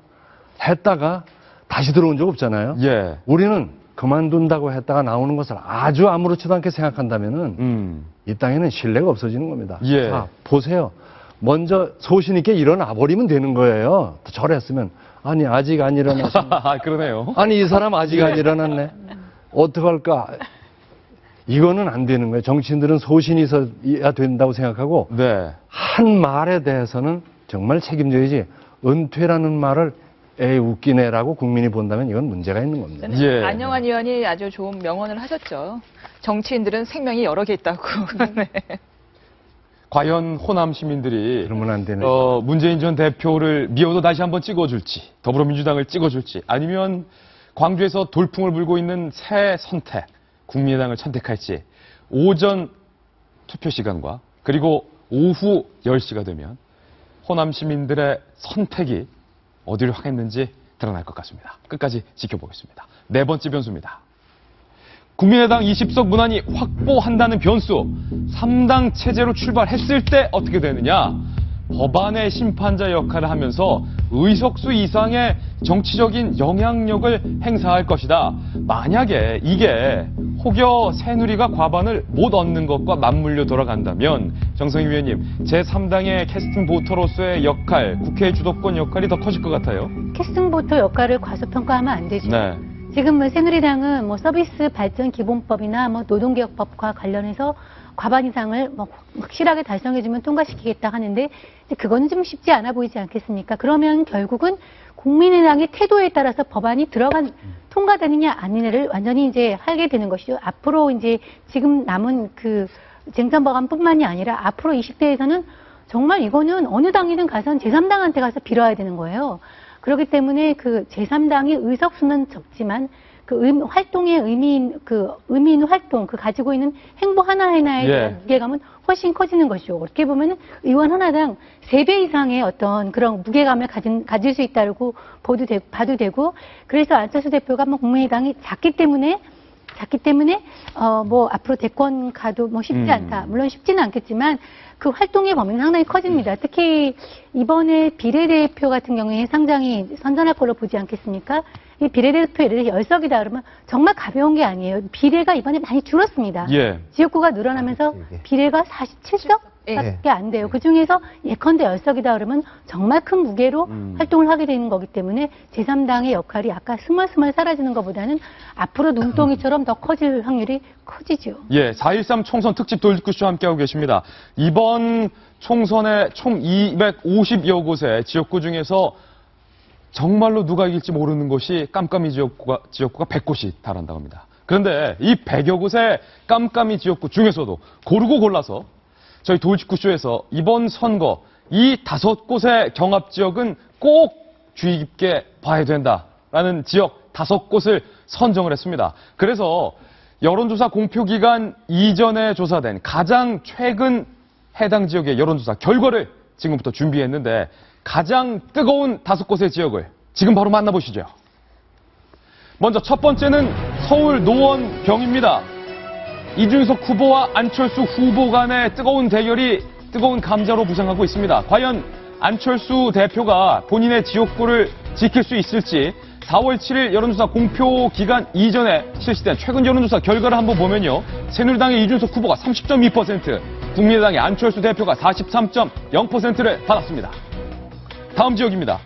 했다가 다시 들어온 적 없잖아요. 예. 우리는 그만둔다고 했다가 나오는 것을 아주 아무렇지도 않게 생각한다면은 이 땅에는 신뢰가 없어지는 겁니다. 예. 자, 보세요. 먼저 소신 있게 일어나 버리면 되는 거예요. 절했으면 아니 아직 안 일어났습니다. 아, 그러네요. 아니 이 사람 아직 안 일어났네. 어떡할까? 이거는 안 되는 거예요. 정치인들은 소신이 있어야 된다고 생각하고 네. 한 말에 대해서는 정말 책임져야지 은퇴라는 말을 에이 웃기네라고 국민이 본다면 이건 문제가 있는 겁니다. 예. 안영환 의원이 아주 좋은 명언을 하셨죠. 정치인들은 생명이 여러 개 있다고. 네. 과연 호남 시민들이 그러면 안 되는 문재인 전 대표를 미워도 다시 한번 찍어줄지, 더불어민주당을 찍어줄지, 아니면 광주에서 돌풍을 불고 있는 새 선택, 국민의당을 선택할지, 오전 투표 시간과 그리고 오후 10시가 되면 호남 시민들의 선택이 어디를 향했는지 드러날 것 같습니다. 끝까지 지켜보겠습니다. 네 번째 변수입니다. 국민의당 20석 문안이 확보한다는 변수. 3당 체제로 출발했을 때 어떻게 되느냐. 법안의 심판자 역할을 하면서 의석수 이상의 정치적인 영향력을 행사할 것이다. 만약에 이게 혹여 새누리가 과반을 못 얻는 것과 맞물려 돌아간다면 정성희 위원님, 제3당의 캐스팅 보터로서의 역할, 국회 주도권 역할이 더 커질 것 같아요. 캐스팅 보터 역할을 과소평가하면 안 되죠. 네. 지금 새누리당은 서비스 발전 기본법이나 노동개혁법과 관련해서 과반 이상을 확실하게 달성해주면 통과시키겠다 하는데 그건 좀 쉽지 않아 보이지 않겠습니까? 그러면 결국은 국민의당의 태도에 따라서 법안이 통과되느냐 아니냐를 완전히 이제 하게 되는 것이죠. 앞으로 이제 지금 남은 그 쟁점 법안뿐만이 아니라 앞으로 20대에서는 정말 이거는 어느 당이든 가선 제3당한테 가서 빌어야 되는 거예요. 그렇기 때문에 그 제3당의 의석수는 적지만 그 활동의 의미 있는 활동, 가지고 있는 행보 하나하나에 대한 무게감은 훨씬 커지는 것이죠. 어떻게 보면 의원 하나당 3배 이상의 어떤 그런 무게감을 가질 수 있다고 봐도 되고, 그래서 안철수 대표가 국민의당이 작기 때문에 앞으로 대권 가도 쉽지 않다. 물론 쉽지는 않겠지만 그 활동의 범위는 상당히 커집니다. 특히 이번에 비례대표 같은 경우에 상당히 선전할 걸로 보지 않겠습니까? 이 비례대표 예를 들어 10석이다 그러면 정말 가벼운 게 아니에요. 비례가 이번에 많이 줄었습니다. 예. 지역구가 늘어나면서 비례가 47석? 밖에 안 돼요. 그 중에서 예컨대 10석이다 그러면 정말 큰 무게로 활동을 하게 되는 거기 때문에 제3당의 역할이 아까 스멀스멀 사라지는 것보다는 앞으로 눈덩이처럼 더 커질 확률이 커지죠. 예, 4.13 총선 특집 돌직구쇼 함께하고 계십니다. 이번 총선에 총 250여 곳의 지역구 중에서 정말로 누가 이길지 모르는 곳이 깜깜이 지역구가 100곳이 달한다고 합니다. 그런데 이 100여 곳의 깜깜이 지역구 중에서도 고르고 골라서 저희 돌직구쇼에서 이번 선거 이 5곳의 경합지역은 꼭 주의 깊게 봐야 된다라는 지역 5곳을 선정을 했습니다. 그래서 여론조사 공표기간 이전에 조사된 가장 최근 해당 지역의 여론조사 결과를 지금부터 준비했는데 가장 뜨거운 5곳의 지역을 지금 바로 만나보시죠. 먼저 첫 번째는 서울 노원병입니다. 이준석 후보와 안철수 후보 간의 뜨거운 대결이 뜨거운 감자로 부상하고 있습니다. 과연 안철수 대표가 본인의 지역구를 지킬 수 있을지 4월 7일 여론조사 공표 기간 이전에 실시된 최근 여론조사 결과를 한번 보면요. 새누리당의 이준석 후보가 30.2%, 국민의당의 안철수 대표가 43.0%를 받았습니다. 다음 지역입니다.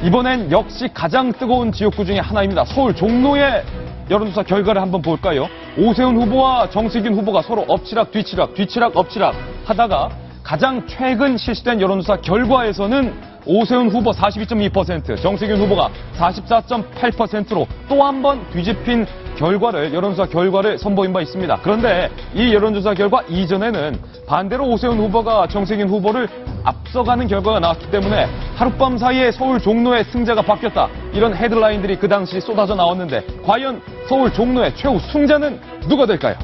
이번엔 역시 가장 뜨거운 지역구 중에 하나입니다. 서울 종로의 여론조사 결과를 한번 볼까요? 오세훈 후보와 정세균 후보가 서로 엎치락 뒤치락 엎치락 하다가 가장 최근 실시된 여론조사 결과에서는 오세훈 후보 42.2%, 정세균 후보가 44.8%로 또 한 번 뒤집힌 여론조사 결과를 선보인 바 있습니다. 그런데 이 여론조사 결과 이전에는 반대로 오세훈 후보가 정세균 후보를 앞서가는 결과가 나왔기 때문에 하룻밤 사이에 서울 종로의 승자가 바뀌었다. 이런 헤드라인들이 그 당시 쏟아져 나왔는데 과연 서울 종로의 최후 승자는 누가 될까요?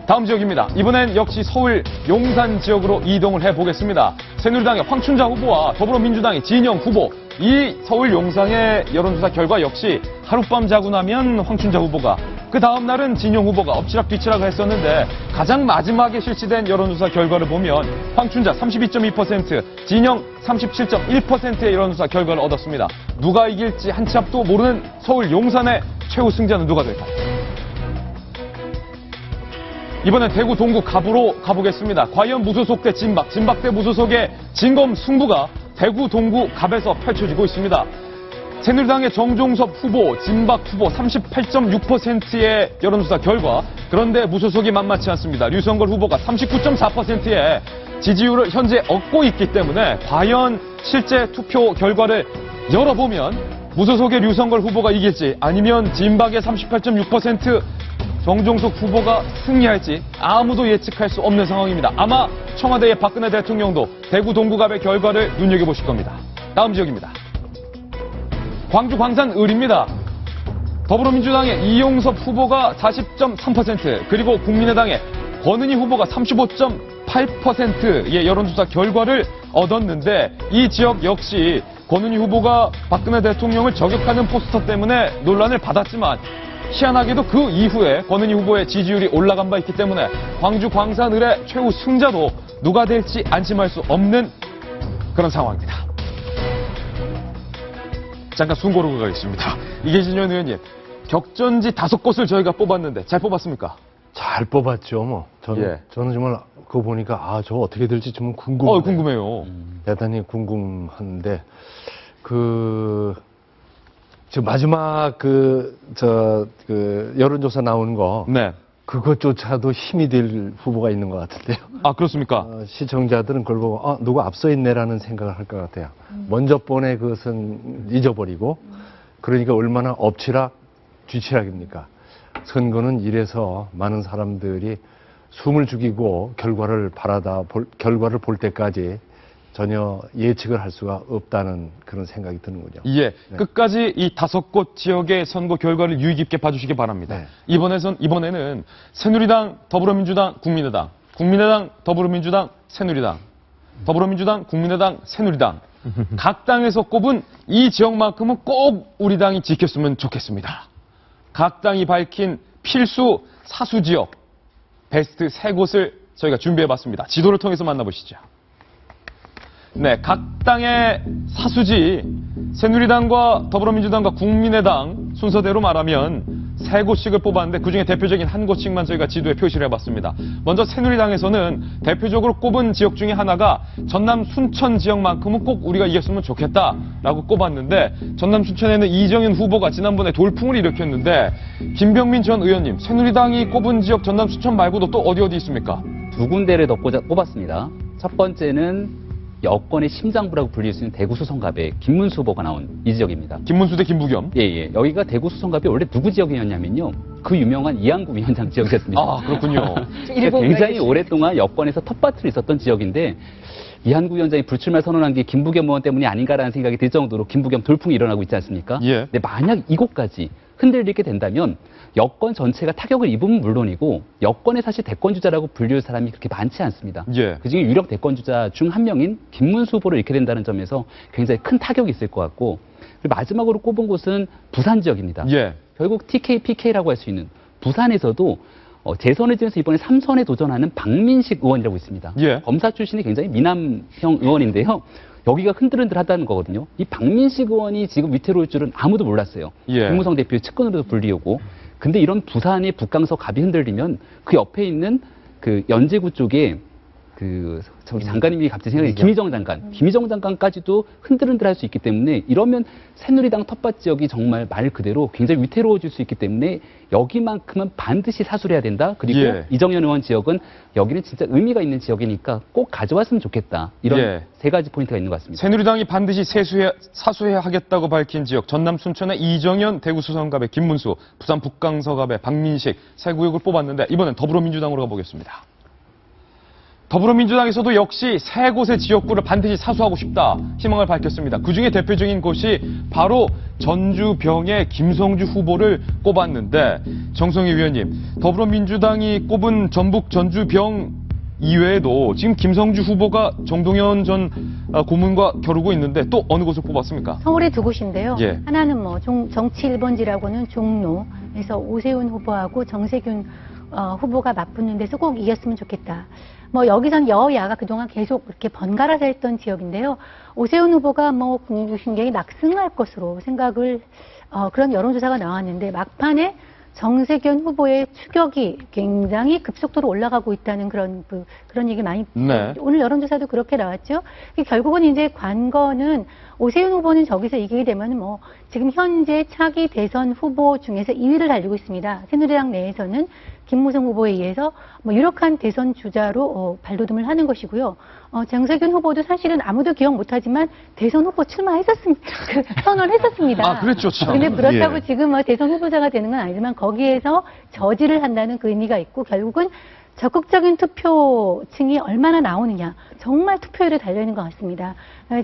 다음 지역입니다. 이번엔 역시 서울 용산 지역으로 이동을 해보겠습니다. 새누리당의 황춘자 후보와 더불어민주당의 진영 후보. 이 서울 용산의 여론조사 결과 역시 하룻밤 자고 나면 황춘자 후보가, 그 다음 날은 진영 후보가 엎치락 뒤치락을 했었는데 가장 마지막에 실시된 여론조사 결과를 보면 황춘자 32.2%, 진영 37.1%의 여론조사 결과를 얻었습니다. 누가 이길지 한치 앞도 모르는 서울 용산의 최후 승자는 누가 될까요? 이번엔 대구 동구 갑으로 가보겠습니다. 과연 무소속 대 진박, 진박 대 무소속의 진검 승부가 대구 동구 갑에서 펼쳐지고 있습니다. 새누리당의 정종섭 후보, 진박 후보 38.6%의 여론조사 결과. 그런데 무소속이 만만치 않습니다. 류성걸 후보가 39.4%의 지지율을 현재 얻고 있기 때문에 과연 실제 투표 결과를 열어보면 무소속의 류성걸 후보가 이길지 아니면 진박의 38.6% 정종석 후보가 승리할지 아무도 예측할 수 없는 상황입니다. 아마 청와대의 박근혜 대통령도 대구 동구갑의 결과를 눈여겨보실 겁니다. 다음 지역입니다. 광주 광산 을입니다. 더불어민주당의 이용섭 후보가 40.3%, 그리고 국민의당의 권은희 후보가 35.8%의 여론조사 결과를 얻었는데 이 지역 역시 권은희 후보가 박근혜 대통령을 저격하는 포스터 때문에 논란을 받았지만 희한하게도 그 이후에 권은희 후보의 지지율이 올라간 바 있기 때문에 광주 광산을의 최후 승자도 누가 될지 안심할 수 없는 그런 상황입니다. 잠깐 숨 고르고 가겠습니다. 이계진 전 의원님, 격전지 5곳을 저희가 뽑았는데 잘 뽑았습니까? 잘 뽑았죠, 뭐. 저는 정말 그거 보니까 저거 어떻게 될지 좀 궁금해요. 궁금해요. 대단히 궁금한데 저 마지막 여론조사 나오는 거. 네. 그것조차도 힘이 될 후보가 있는 것 같은데요. 아, 그렇습니까? 시청자들은 그걸 보고, 누가 앞서 있네라는 생각을 할 것 같아요. 먼저 번의 그것은 잊어버리고, 그러니까 얼마나 엎치락, 뒤치락입니까? 선거는 이래서 많은 사람들이 숨을 죽이고 결과를 볼 때까지 전혀 예측을 할 수가 없다는 그런 생각이 드는군요. 예. 네. 끝까지 이 5곳 지역의 선거 결과를 유의 깊게 봐주시기 바랍니다. 네. 이번에는 새누리당, 더불어민주당, 국민의당, 국민의당, 더불어민주당, 새누리당, 더불어민주당, 국민의당, 새누리당. 각 당에서 꼽은 이 지역만큼은 꼭 우리 당이 지켰으면 좋겠습니다. 각 당이 밝힌 필수 사수 지역 베스트 3곳을 저희가 준비해봤습니다. 지도를 통해서 만나보시죠. 네, 각 당의 사수지 새누리당과 더불어민주당과 국민의당 순서대로 말하면 3곳씩을 뽑았는데 그중에 대표적인 한 곳씩만 저희가 지도에 표시를 해봤습니다. 먼저 새누리당에서는 대표적으로 꼽은 지역 중에 하나가 전남 순천 지역만큼은 꼭 우리가 이겼으면 좋겠다라고 꼽았는데 전남 순천에는 이정현 후보가 지난번에 돌풍을 일으켰는데 김병민 전 의원님, 새누리당이 꼽은 지역 전남 순천 말고도 또 어디 있습니까? 2군데를 더 꼽았습니다. 첫 번째는 여권의 심장부라고 불릴 수 있는 대구 수성갑에 김문수 후보가 나온 이 지역입니다. 김문수 대 김부겸? 예. 여기가 대구 수성갑이 원래 누구 지역이었냐면요. 그 유명한 이한구 위원장 지역이었습니다. 아, 그렇군요. 그러니까 굉장히 오랫동안 여권에서 텃밭을 있었던 지역인데 이한구 위원장이 불출마 선언한 게 김부겸 의원 때문이 아닌가라는 생각이 들 정도로 김부겸 돌풍이 일어나고 있지 않습니까? 예. 근데 만약 이곳까지 흔들리게 된다면 여권 전체가 타격을 입으면 물론이고 여권의 사실 대권주자라고 불릴 사람이 그렇게 많지 않습니다. 예. 그중에 유력 대권주자 중 한 명인 김문수 후보를 잃게 된다는 점에서 굉장히 큰 타격이 있을 것 같고 그리고 마지막으로 꼽은 곳은 부산 지역입니다. 예. 결국 TK, PK라고 할 수 있는 부산에서도 재선을 지면서 이번에 3선에 도전하는 박민식 의원이라고 있습니다. 예. 검사 출신이 굉장히 미남형 의원인데요. 여기가 흔들흔들하다는 거거든요. 이 박민식 의원이 지금 위태로울 줄은 아무도 몰랐어요. 예. 김무성 대표의 측근으로도 불리우고. 근데 이런 부산의 북강서 갑이 흔들리면 그 옆에 있는 그 연제구 쪽에 저기 장관님이 갑자기 생각이 김희정 장관까지도 흔들흔들할 수 있기 때문에 이러면 새누리당 텃밭 지역이 정말 말 그대로 굉장히 위태로워질 수 있기 때문에 여기만큼은 반드시 사수를 해야 된다. 그리고 예. 이정현 의원 지역은 여기는 진짜 의미가 있는 지역이니까 꼭 가져왔으면 좋겠다. 이런 예. 3가지 포인트가 있는 것 같습니다. 새누리당이 반드시 사수해야 하겠다고 밝힌 지역 전남 순천의 이정현, 대구 수성갑의 김문수, 부산 북강서갑의 박민식 3구역을 뽑았는데 이번엔 더불어민주당으로 가보겠습니다. 더불어민주당에서도 역시 3곳의 지역구를 반드시 사수하고 싶다 희망을 밝혔습니다. 그중에 대표적인 곳이 바로 전주병의 김성주 후보를 꼽았는데 정성희 위원님, 더불어민주당이 꼽은 전북 전주병 이외에도 지금 김성주 후보가 정동현 전 고문과 겨루고 있는데 또 어느 곳을 뽑았습니까? 서울에 2곳인데요. 예. 하나는 정치 1번지라고는 종로에서 오세훈 후보하고 정세균 후보가 맞붙는 데서 꼭 이겼으면 좋겠다. 여기선 여야가 그동안 계속 이렇게 번갈아서 했던 지역인데요. 오세훈 후보가 굉장히 낙승할 것으로 생각을, 그런 여론조사가 나왔는데 막판에 정세균 후보의 추격이 굉장히 급속도로 올라가고 있다는 그런 얘기 많이 네. 오늘 여론조사도 그렇게 나왔죠. 결국은 이제 관건은 오세훈 후보는 저기서 이기게 되면 뭐 지금 현재 차기 대선 후보 중에서 2위를 달리고 있습니다. 새누리당 내에서는 김무성 후보에 의해서 뭐 유력한 대선 주자로 발돋움을 하는 것이고요. 정세균 후보도 사실은 아무도 기억 못하지만 대선 후보 출마했었습니다. 선언을 했었습니다. 아, 그랬죠, 참. 근데 그렇다고 예. 지금 뭐 대선 후보자가 되는 건 아니지만 거기에서 저지를 한다는 그 의미가 있고 결국은 적극적인 투표층이 얼마나 나오느냐 정말 투표율에 달려있는 것 같습니다.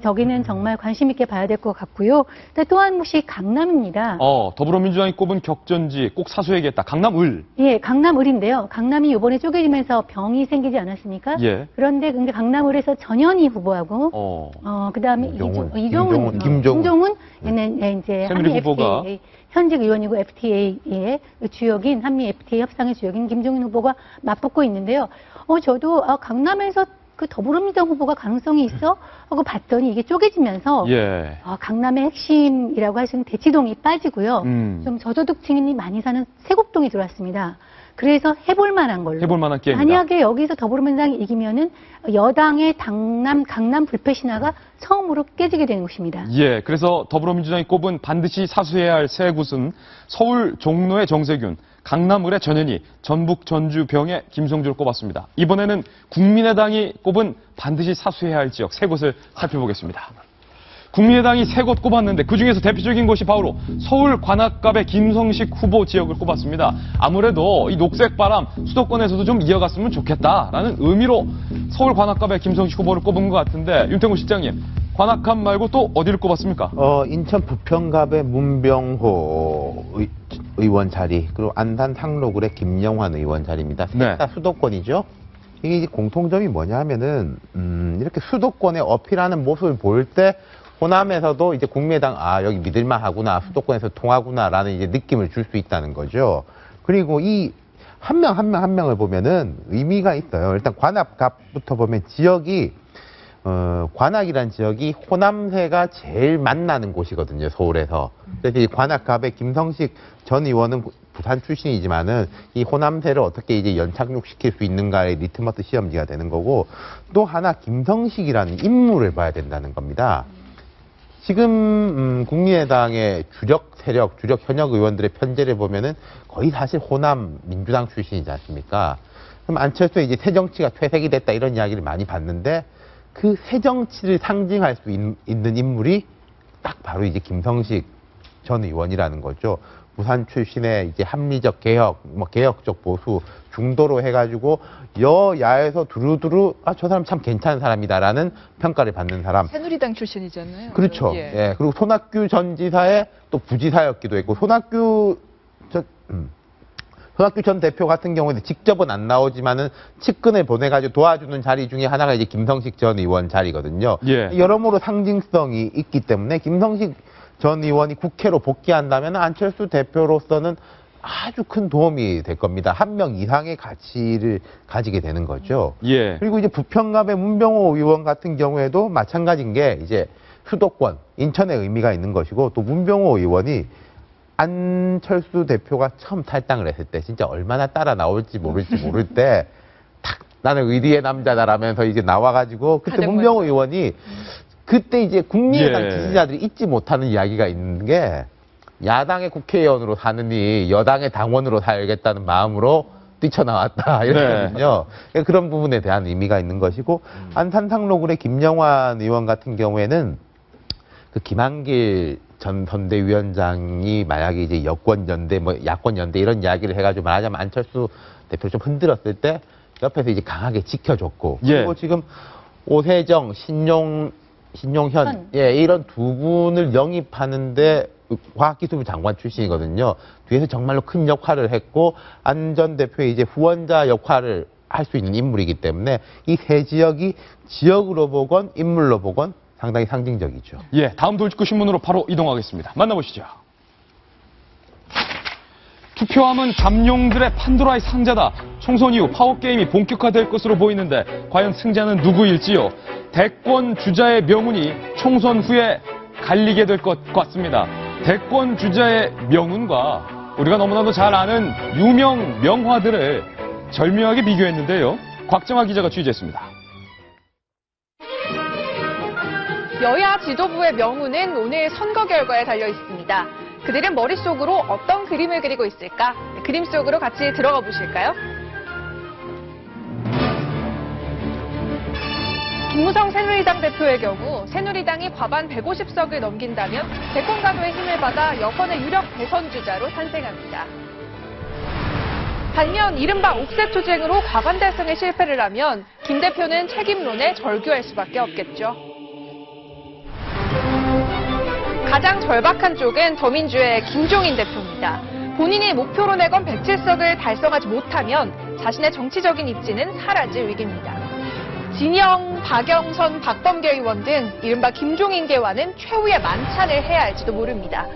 저기는 정말 관심 있게 봐야 될 것 같고요. 또 한 곳이 강남입니다. 더불어민주당이 꼽은 격전지 꼭 사수해야겠다. 강남을. 예, 강남을인데요. 강남이 이번에 쪼개지면서 병이 생기지 않았습니까? 예. 그런데 강남을에서 전현희 후보하고 그다음에 이종훈, 김종훈 이제 새누리 한미 후보가. FTA 현직 의원이고 FTA의 주역인 한미 FTA 협상의 주역인 김종인 후보가 맞붙고 있는데요. 저도 강남에서 그 더불어민주당 후보가 가능성이 있어 하고 봤더니 이게 쪼개지면서 예. 강남의 핵심이라고 할 수 있는 대치동이 빠지고요. 좀 저소득층이 많이 사는 세곡동이 들어왔습니다. 그래서 해볼 만한 걸로. 해볼 만한 게임이다. 만약에 여기서 더불어민주당이 이기면은 여당의 강남 불패 신화가 처음으로 깨지게 되는 것입니다. 예, 그래서 더불어민주당이 꼽은 반드시 사수해야 할 세 곳은 서울 종로의 정세균, 강남을의 전현희, 전북 전주병의 김성주를 꼽았습니다. 이번에는 국민의당이 꼽은 반드시 사수해야 할 지역 세 곳을 살펴보겠습니다. 국민의당이 세 곳 꼽았는데 그중에서 대표적인 곳이 바로 서울 관악갑의 김성식 후보 지역을 꼽았습니다. 아무래도 이 녹색바람 수도권에서도 좀 이어갔으면 좋겠다라는 의미로 서울 관악갑의 김성식 후보를 꼽은 것 같은데 윤태곤 실장님, 관악갑 말고 또 어디를 꼽았습니까? 인천 부평갑의 문병호 의원 자리, 그리고 안산 상록을의 김영환 의원 자리입니다. 셋 다 수도권이죠. 이게 이제 공통점이 뭐냐 하면은, 이렇게 수도권에 어필하는 모습을 볼 때, 호남에서도 이제 국민의당, 여기 믿을만 하구나, 수도권에서 통하구나라는 이제 느낌을 줄 수 있다는 거죠. 그리고 이 한 명 한 명을 보면은 의미가 있어요. 일단 관악갑부터 보면 지역이, 관악이란 지역이 호남세가 제일 만나는 곳이거든요, 서울에서. 그래서 이 관악갑의 김성식 전 의원은 부산 출신이지만은 이 호남세를 어떻게 이제 연착륙시킬 수 있는가의 리트머스 시험지가 되는 거고, 또 하나 김성식이라는 인물을 봐야 된다는 겁니다. 지금 국민의당의 주력 세력, 주력 현역 의원들의 편제를 보면은 거의 사실 호남 민주당 출신이지 않습니까? 그럼 안철수의 이제 새정치가 퇴색이 됐다 이런 이야기를 많이 봤는데 그 새정치를 상징할 수 있는 인물이 딱 바로 이제 김성식 전 의원이라는 거죠. 부산 출신의 이제 합리적 개혁, 개혁적 보수, 중도로 해가지고 여야에서 두루두루 저 사람 참 괜찮은 사람이다라는 평가를 받는 사람. 새누리당 출신이잖아요. 그렇죠. 예. 예. 그리고 손학규 전 지사의 또 부지사였기도 했고 손학규 전 대표 같은 경우에는 직접은 안 나오지만은 측근을 보내가지고 도와주는 자리 중에 하나가 이제 김성식 전 의원 자리거든요. 예. 여러모로 상징성이 있기 때문에 김성식 전 의원이 국회로 복귀한다면 안철수 대표로서는 아주 큰 도움이 될 겁니다. 한 명 이상의 가치를 가지게 되는 거죠. 예. 그리고 이제 부평갑의 문병호 의원 같은 경우에도 마찬가지인 게 이제 수도권, 인천에 의미가 있는 것이고 또 문병호 의원이 안철수 대표가 처음 탈당을 했을 때 진짜 얼마나 따라 나올지 모를 때 탁 나는 의리의 남자다라면서 이제 나와가지고 그때 문병호 의원이 그때 이제 국민의당 지지자들이 잊지 못하는 이야기가 있는 게 야당의 국회의원으로 사느니 여당의 당원으로 살겠다는 마음으로 뛰쳐나왔다 이랬거든요. 그런 부분에 대한 의미가 있는 것이고 안산 상록을의 김영환 의원 같은 경우에는 그 김한길 전 선대위원장이 만약에 이제 여권 연대, 야권 연대 이런 이야기를 해가지고 말하자면 안철수 대표를 좀 흔들었을 때 옆에서 이제 강하게 지켜줬고 그리고 지금 오세정, 신용현, 이런 두 분을 영입하는데 과학기술부 장관 출신이거든요. 뒤에서 정말로 큰 역할을 했고 안 전 대표의 이제 후원자 역할을 할 수 있는 인물이기 때문에 이 세 지역이 지역으로 보건 인물로 보건 상당히 상징적이죠. 예, 다음 돌직구 신문으로 바로 이동하겠습니다. 만나보시죠. 투표함은 잠룡들의 판도라의 상자다. 총선 이후 파워게임이 본격화될 것으로 보이는데 과연 승자는 누구일지요? 대권 주자의 명운이 총선 후에 갈리게 될 것 같습니다. 대권 주자의 명운과 우리가 너무나도 잘 아는 유명 명화들을 절묘하게 비교했는데요. 곽정아 기자가 취재했습니다. 여야 지도부의 명운은 오늘 선거 결과에 달려 있습니다. 그들은 머릿속으로 어떤 그림을 그리고 있을까? 그림 속으로 같이 들어가 보실까요? 김무성 새누리당 대표의 경우 새누리당이 과반 150석을 넘긴다면 대권 가도의 힘을 받아 여권의 유력 대선 주자로 탄생합니다. 반면 이른바 옥새 투쟁으로 과반 달성에 실패를 하면 김 대표는 책임론에 절규할 수밖에 없겠죠. 가장 절박한 쪽은 더민주의 김종인 대표입니다. 본인이 목표로 내건 107석을 달성하지 못하면 자신의 정치적인 입지는 사라질 위기입니다. 진영, 박영선, 박범계 의원 등 이른바 김종인계와는 최후의 만찬을 해야 할지도 모릅니다.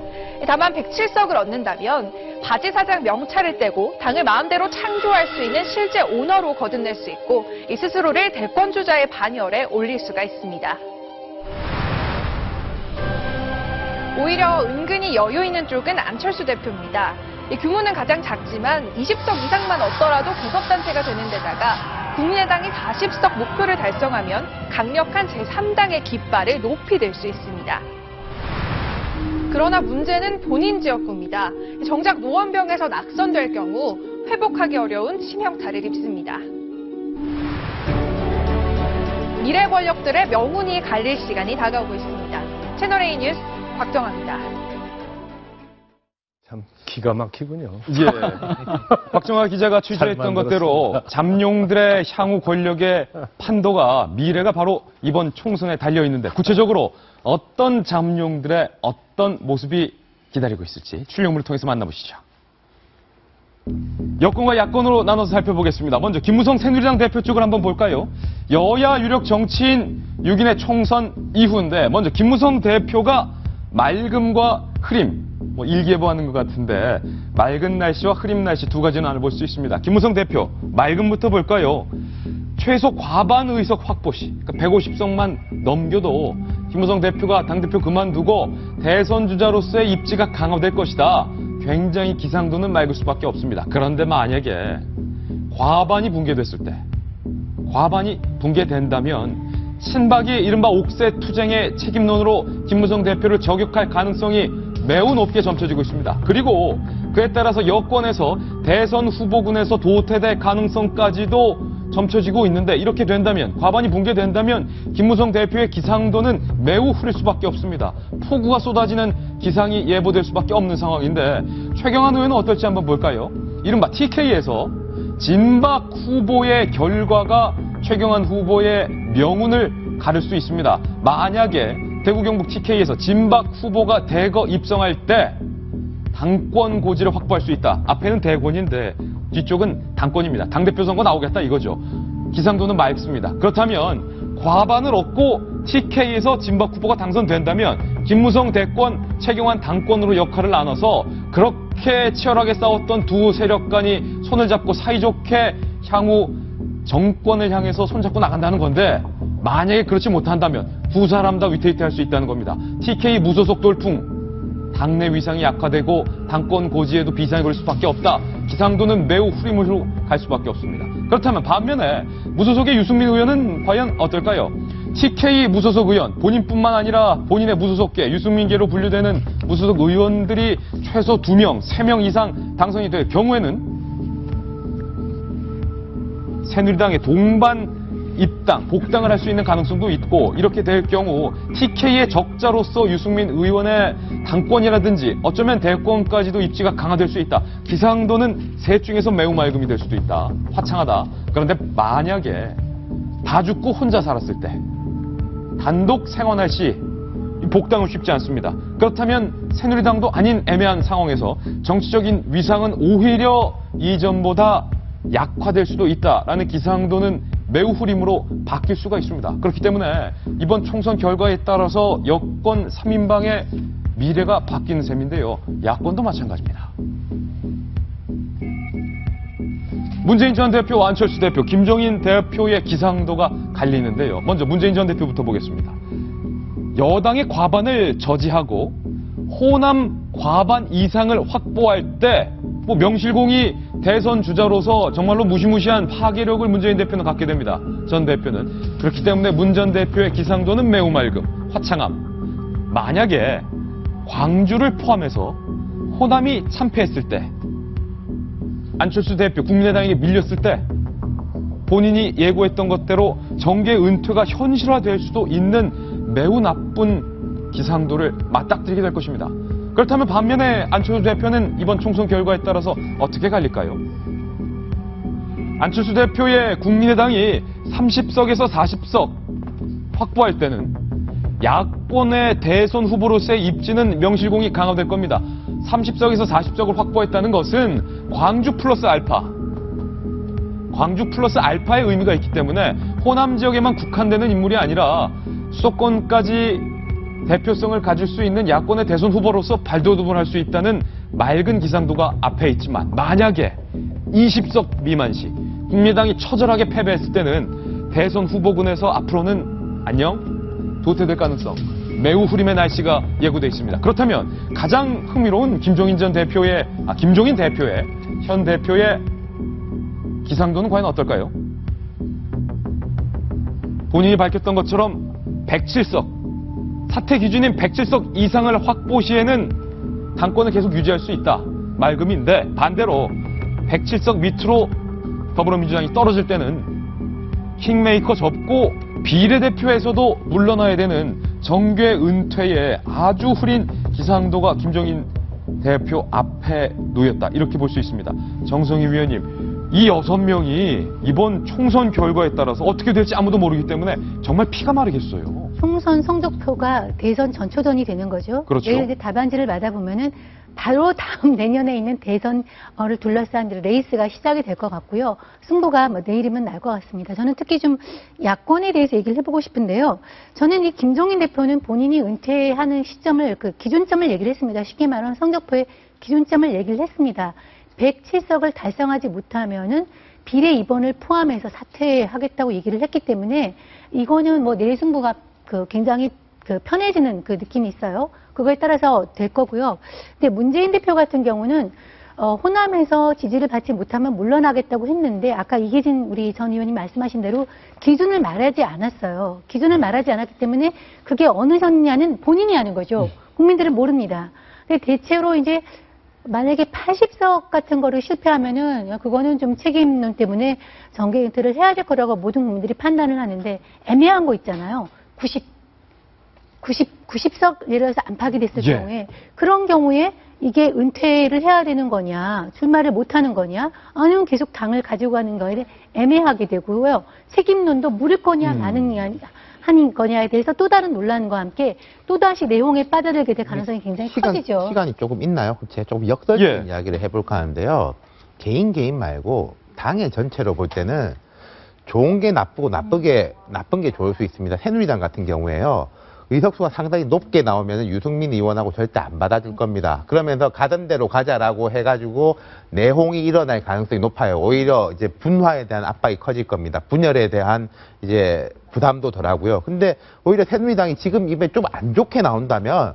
다만 107석을 얻는다면 바지 사장 명찰을 떼고 당을 마음대로 창조할 수 있는 실제 오너로 거듭낼 수 있고 이 스스로를 대권주자의 반열에 올릴 수가 있습니다. 오히려 은근히 여유 있는 쪽은 안철수 대표입니다. 이 규모는 가장 작지만 20석 이상만 얻더라도 구섭단체가 되는 데다가 국민의당이 40석 목표를 달성하면 강력한 제3당의 깃발을 높이 들 수 있습니다. 그러나 문제는 본인 지역구입니다. 정작 노원병에서 낙선될 경우 회복하기 어려운 치명타를 입습니다. 미래 권력들의 명운이 갈릴 시간이 다가오고 있습니다. 채널A 뉴스 곽정아입니다. 참 기가 막히군요. 예. 곽정아 기자가 취재했던 것대로 잠룡들의 향후 권력의 판도가 미래가 바로 이번 총선에 달려 있는데 구체적으로 어떤 잠룡들의 어떤 모습이 기다리고 있을지 출력물을 통해서 만나보시죠. 여권과 야권으로 나눠서 살펴보겠습니다. 먼저 김무성 새누리당 대표 쪽을 한번 볼까요? 여야 유력 정치인 6인의 총선 이후인데 먼저 김무성 대표가 맑음과 흐림, 일기예보하는 것 같은데 맑은 날씨와 흐린 날씨 두 가지는 알아볼 수 있습니다. 김무성 대표, 맑음부터 볼까요? 최소 과반 의석 확보 시, 그러니까 150석만 넘겨도 김무성 대표가 당대표 그만두고 대선 주자로서의 입지가 강화될 것이다. 굉장히 기상도는 맑을 수밖에 없습니다. 그런데 만약에 과반이 붕괴됐을 때, 과반이 붕괴된다면 친박이 이른바 옥새 투쟁의 책임론으로 김무성 대표를 저격할 가능성이 매우 높게 점쳐지고 있습니다. 그리고 그에 따라서 여권에서 대선 후보군에서 도태될 가능성까지도 점쳐지고 있는데 이렇게 된다면, 과반이 붕괴된다면 김무성 대표의 기상도는 매우 흐릴 수밖에 없습니다. 폭우가 쏟아지는 기상이 예보될 수밖에 없는 상황인데 최경환 의원은 어떨지 한번 볼까요? 이른바 TK에서 진박 후보의 결과가 최경환 후보의 명운을 가를 수 있습니다. 만약에 대구 경북 TK에서 진박 후보가 대거 입성할 때 당권 고지를 확보할 수 있다. 앞에는 대권인데 뒤쪽은 당권입니다. 당대표 선거 나오겠다 이거죠. 기상도는 맑습니다. 그렇다면 과반을 얻고 TK에서 진박 후보가 당선된다면 김무성 대권, 최경환 당권으로 역할을 나눠서 그렇게 치열하게 싸웠던 두 세력 간이 손을 잡고 사이좋게 향후 정권을 향해서 손잡고 나간다는 건데 만약에 그렇지 못한다면 두 사람 다 위태위태할 수 있다는 겁니다. TK 무소속 돌풍, 당내 위상이 약화되고 당권 고지에도 비상이 걸 수밖에 없다. 기상도는 매우 흐림으로 갈 수밖에 없습니다. 그렇다면 반면에 무소속의 유승민 의원은 과연 어떨까요? TK 무소속 의원, 본인뿐만 아니라 본인의 무소속계, 유승민계로 분류되는 무소속 의원들이 최소 2명, 3명 이상 당선이 될 경우에는 새누리당의 동반 입당, 복당을 할 수 있는 가능성도 있고 이렇게 될 경우 TK의 적자로서 유승민 의원의 당권이라든지 어쩌면 대권까지도 입지가 강화될 수 있다. 기상도는 셋 중에서 매우 맑음이 될 수도 있다. 화창하다. 그런데 만약에 다 죽고 혼자 살았을 때 단독 생활할 시 복당은 쉽지 않습니다. 그렇다면 새누리당도 아닌 애매한 상황에서 정치적인 위상은 오히려 이전보다 약화될 수도 있다라는 기상도는 매우 흐림으로 바뀔 수가 있습니다. 그렇기 때문에 이번 총선 결과에 따라서 여권 3인방의 미래가 바뀌는 셈인데요. 야권도 마찬가지입니다. 문재인 전 대표, 안철수 대표, 김종인 대표의 기상도가 갈리는데요. 먼저 문재인 전 대표부터 보겠습니다. 여당의 과반을 저지하고 호남 과반 이상을 확보할 때 뭐 명실공히 대선 주자로서 정말로 무시무시한 파괴력을 문재인 대표는 갖게 됩니다. 전 대표는. 그렇기 때문에 문 전 대표의 기상도는 매우 맑음, 화창함. 만약에 광주를 포함해서 호남이 참패했을 때, 안철수 대표 국민의당에게 밀렸을 때 본인이 예고했던 것대로 정계 은퇴가 현실화될 수도 있는 매우 나쁜 기상도를 맞닥뜨리게 될 것입니다. 그렇다면 반면에 안철수 대표는 이번 총선 결과에 따라서 어떻게 갈릴까요? 안철수 대표의 국민의당이 30석에서 40석 확보할 때는 야권의 대선 후보로서의 입지는 명실공히 강화될 겁니다. 30석에서 40석을 확보했다는 것은 광주 플러스 알파의 의미가 있기 때문에 호남 지역에만 국한되는 인물이 아니라 수도권까지 대표성을 가질 수 있는 야권의 대선 후보로서 발돋움을 할 수 있다는 맑은 기상도가 앞에 있지만, 만약에 20석 미만 시 국민의당이 처절하게 패배했을 때는 대선 후보군에서 앞으로는 안녕? 도태될 가능성, 매우 흐림의 날씨가 예고되어 있습니다. 그렇다면 가장 흥미로운 김종인 대표의 현 대표의 기상도는 과연 어떨까요? 본인이 밝혔던 것처럼 107석, 사퇴 기준인 107석 이상을 확보 시에는 당권을 계속 유지할 수 있다. 맑음인데, 반대로 107석 밑으로 더불어민주당이 떨어질 때는 킹메이커 접고 비례대표에서도 물러나야 되는 정계 은퇴의 아주 흐린 기상도가 김종인 대표 앞에 놓였다. 이렇게 볼 수 있습니다. 정성희 위원님, 이 6명이 이번 총선 결과에 따라서 어떻게 될지 아무도 모르기 때문에 정말 피가 마르겠어요. 총선 성적표가 대선 전초전이 되는 거죠. 그렇죠. 내일 이제 답안지를 받아보면은 바로 다음 내년에 있는 대선을 둘러싼 레이스가 시작이 될 것 같고요. 승부가 뭐 내일이면 날 것 같습니다. 저는 특히 좀 야권에 대해서 얘기를 해보고 싶은데요. 저는 이 김종인 대표는 본인이 은퇴하는 시점을, 그 기준점을 얘기를 했습니다. 쉽게 말하면 성적표의 기준점을 얘기를 했습니다. 107석을 달성하지 못하면은 비례 입원을 포함해서 사퇴하겠다고 얘기를 했기 때문에 이거는 뭐 내일 승부가 굉장히 편해지는 그 느낌이 있어요. 그거에 따라서 될 거고요. 근데 문재인 대표 같은 경우는 호남에서 지지를 받지 못하면 물러나겠다고 했는데, 아까 이계진 우리 전 의원님 말씀하신 대로 기준을 말하지 않았어요. 기준을 말하지 않았기 때문에 그게 어느 선이냐는 본인이 아는 거죠. 국민들은 모릅니다. 근데 대체로 이제 만약에 80석 같은 거를 실패하면은 그거는 좀 책임론 때문에 정계 은퇴를 해야 될 거라고 모든 국민들이 판단을 하는데, 애매한 거 있잖아요. 90석 예를 들어서 안팎이 됐을 경우에, 그런 경우에 이게 은퇴를 해야 되는 거냐, 출마를 못 하는 거냐, 아니면 계속 당을 가지고 가는 거에 애매하게 되고요. 책임론도 물을 거냐 하는 거냐에 대해서 또 다른 논란과 함께 또다시 내용에 빠져들게 될 가능성이 굉장히 커지죠. 시간이 조금 있나요? 제가 조금 역설적인 이야기를 해볼까 하는데요. 개인 말고 당의 전체로 볼 때는 좋은 게 나쁘고 나쁜 게 좋을 수 있습니다. 새누리당 같은 경우에요. 의석수가 상당히 높게 나오면 유승민 의원하고 절대 안 받아줄 겁니다. 그러면서 가던 대로 가자라고 해가지고 내홍이 일어날 가능성이 높아요. 오히려 이제 분화에 대한 압박이 커질 겁니다. 분열에 대한 이제 부담도 덜하고요. 근데 오히려 새누리당이 지금 입에 좀 안 좋게 나온다면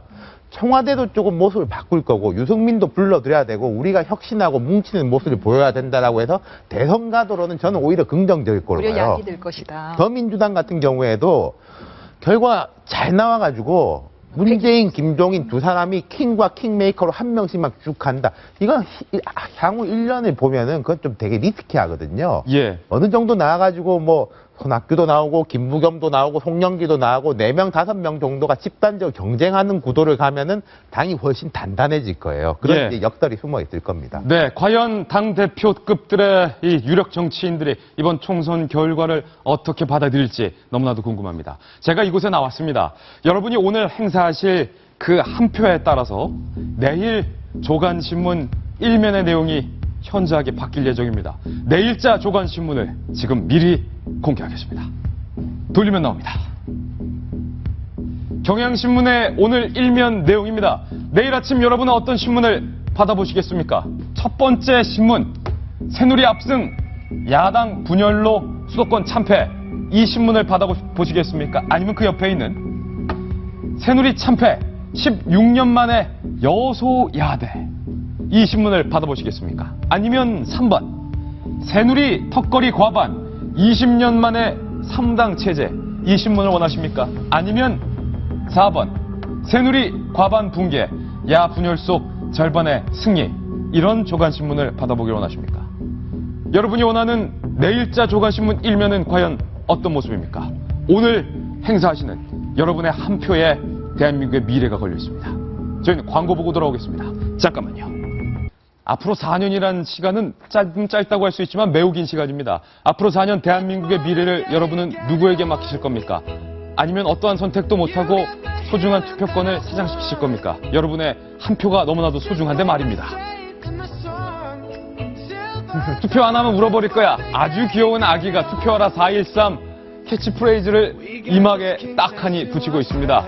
청와대도 조금 모습을 바꿀 거고, 유승민도 불러들여야 되고, 우리가 혁신하고 뭉치는 모습을 보여야 된다라고 해서 대선 가도로는 저는 오히려 긍정적일 거로 봐요. 오히려 약이 될 것이다. 더민주당 같은 경우에도 결과 잘 나와가지고 문재인, 김종인 두 사람이 킹과 킹메이커로 한 명씩만 쭉 간다. 이건 향후 1년을 보면은 그건 좀 되게 리스키하거든요. 어느 정도 나와가지고 뭐 손학규도 나오고 김부겸도 나오고 송영기도 나오고 4명, 5명 정도가 집단적으로 경쟁하는 구도를 가면은 당이 훨씬 단단해질 거예요. 그런 이제 역설이 숨어 있을 겁니다. 네, 과연 당대표급들의 이 유력 정치인들이 이번 총선 결과를 어떻게 받아들일지 너무나도 궁금합니다. 제가 이곳에 나왔습니다. 여러분이 오늘 행사하실 그 한 표에 따라서 내일 조간신문 1면의 내용이 현저하게 바뀔 예정입니다. 내일자 조간신문을 지금 미리 공개하겠습니다. 돌리면 나옵니다. 경향신문의 오늘 1면 내용입니다. 내일 아침 여러분은 어떤 신문을 받아보시겠습니까? 첫 번째 신문, 새누리 압승, 야당 분열로 수도권 참패. 이 신문을 받아보시겠습니까? 아니면 그 옆에 있는 새누리 참패, 16년 만에 여소야대. 이 신문을 받아보시겠습니까? 아니면 3번 새누리 턱걸이 과반 20년 만에 3당 체제. 이 신문을 원하십니까? 아니면 4번 새누리 과반 붕괴 야 분열 속 절반의 승리. 이런 조간신문을 받아보길 원하십니까? 여러분이 원하는 내일자 조간신문 1면은 과연 어떤 모습입니까? 오늘 행사하시는 여러분의 한 표에 대한민국의 미래가 걸려 있습니다. 저희는 광고 보고 돌아오겠습니다. 잠깐만요. 앞으로 4년이라는 시간은 짧다고 할 수 있지만 매우 긴 시간입니다. 앞으로 4년 대한민국의 미래를 여러분은 누구에게 맡기실 겁니까? 아니면 어떠한 선택도 못하고 소중한 투표권을 사장시키실 겁니까? 여러분의 한 표가 너무나도 소중한데 말입니다. 투표 안 하면 울어버릴 거야. 아주 귀여운 아기가 투표하라 413 캐치프레이즈를 이막에 딱하니 붙이고 있습니다.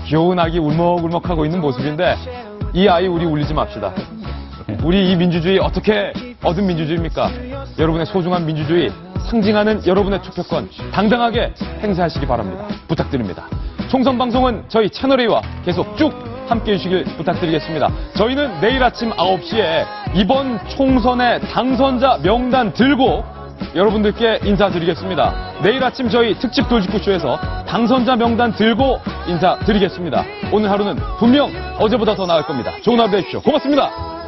귀여운 아기 울먹울먹하고 있는 모습인데 이 아이 우리 울리지 맙시다. 우리 이 민주주의 어떻게 얻은 민주주의입니까? 여러분의 소중한 민주주의 상징하는 여러분의 투표권 당당하게 행사하시기 바랍니다. 부탁드립니다. 총선 방송은 저희 채널A와 계속 쭉 함께해 주시길 부탁드리겠습니다. 저희는 내일 아침 9시에 이번 총선의 당선자 명단 들고 여러분들께 인사드리겠습니다. 내일 아침 저희 특집 돌직구쇼에서 당선자 명단 들고 인사드리겠습니다. 오늘 하루는 분명 어제보다 더 나을 겁니다. 좋은 하루 되십시오. 고맙습니다.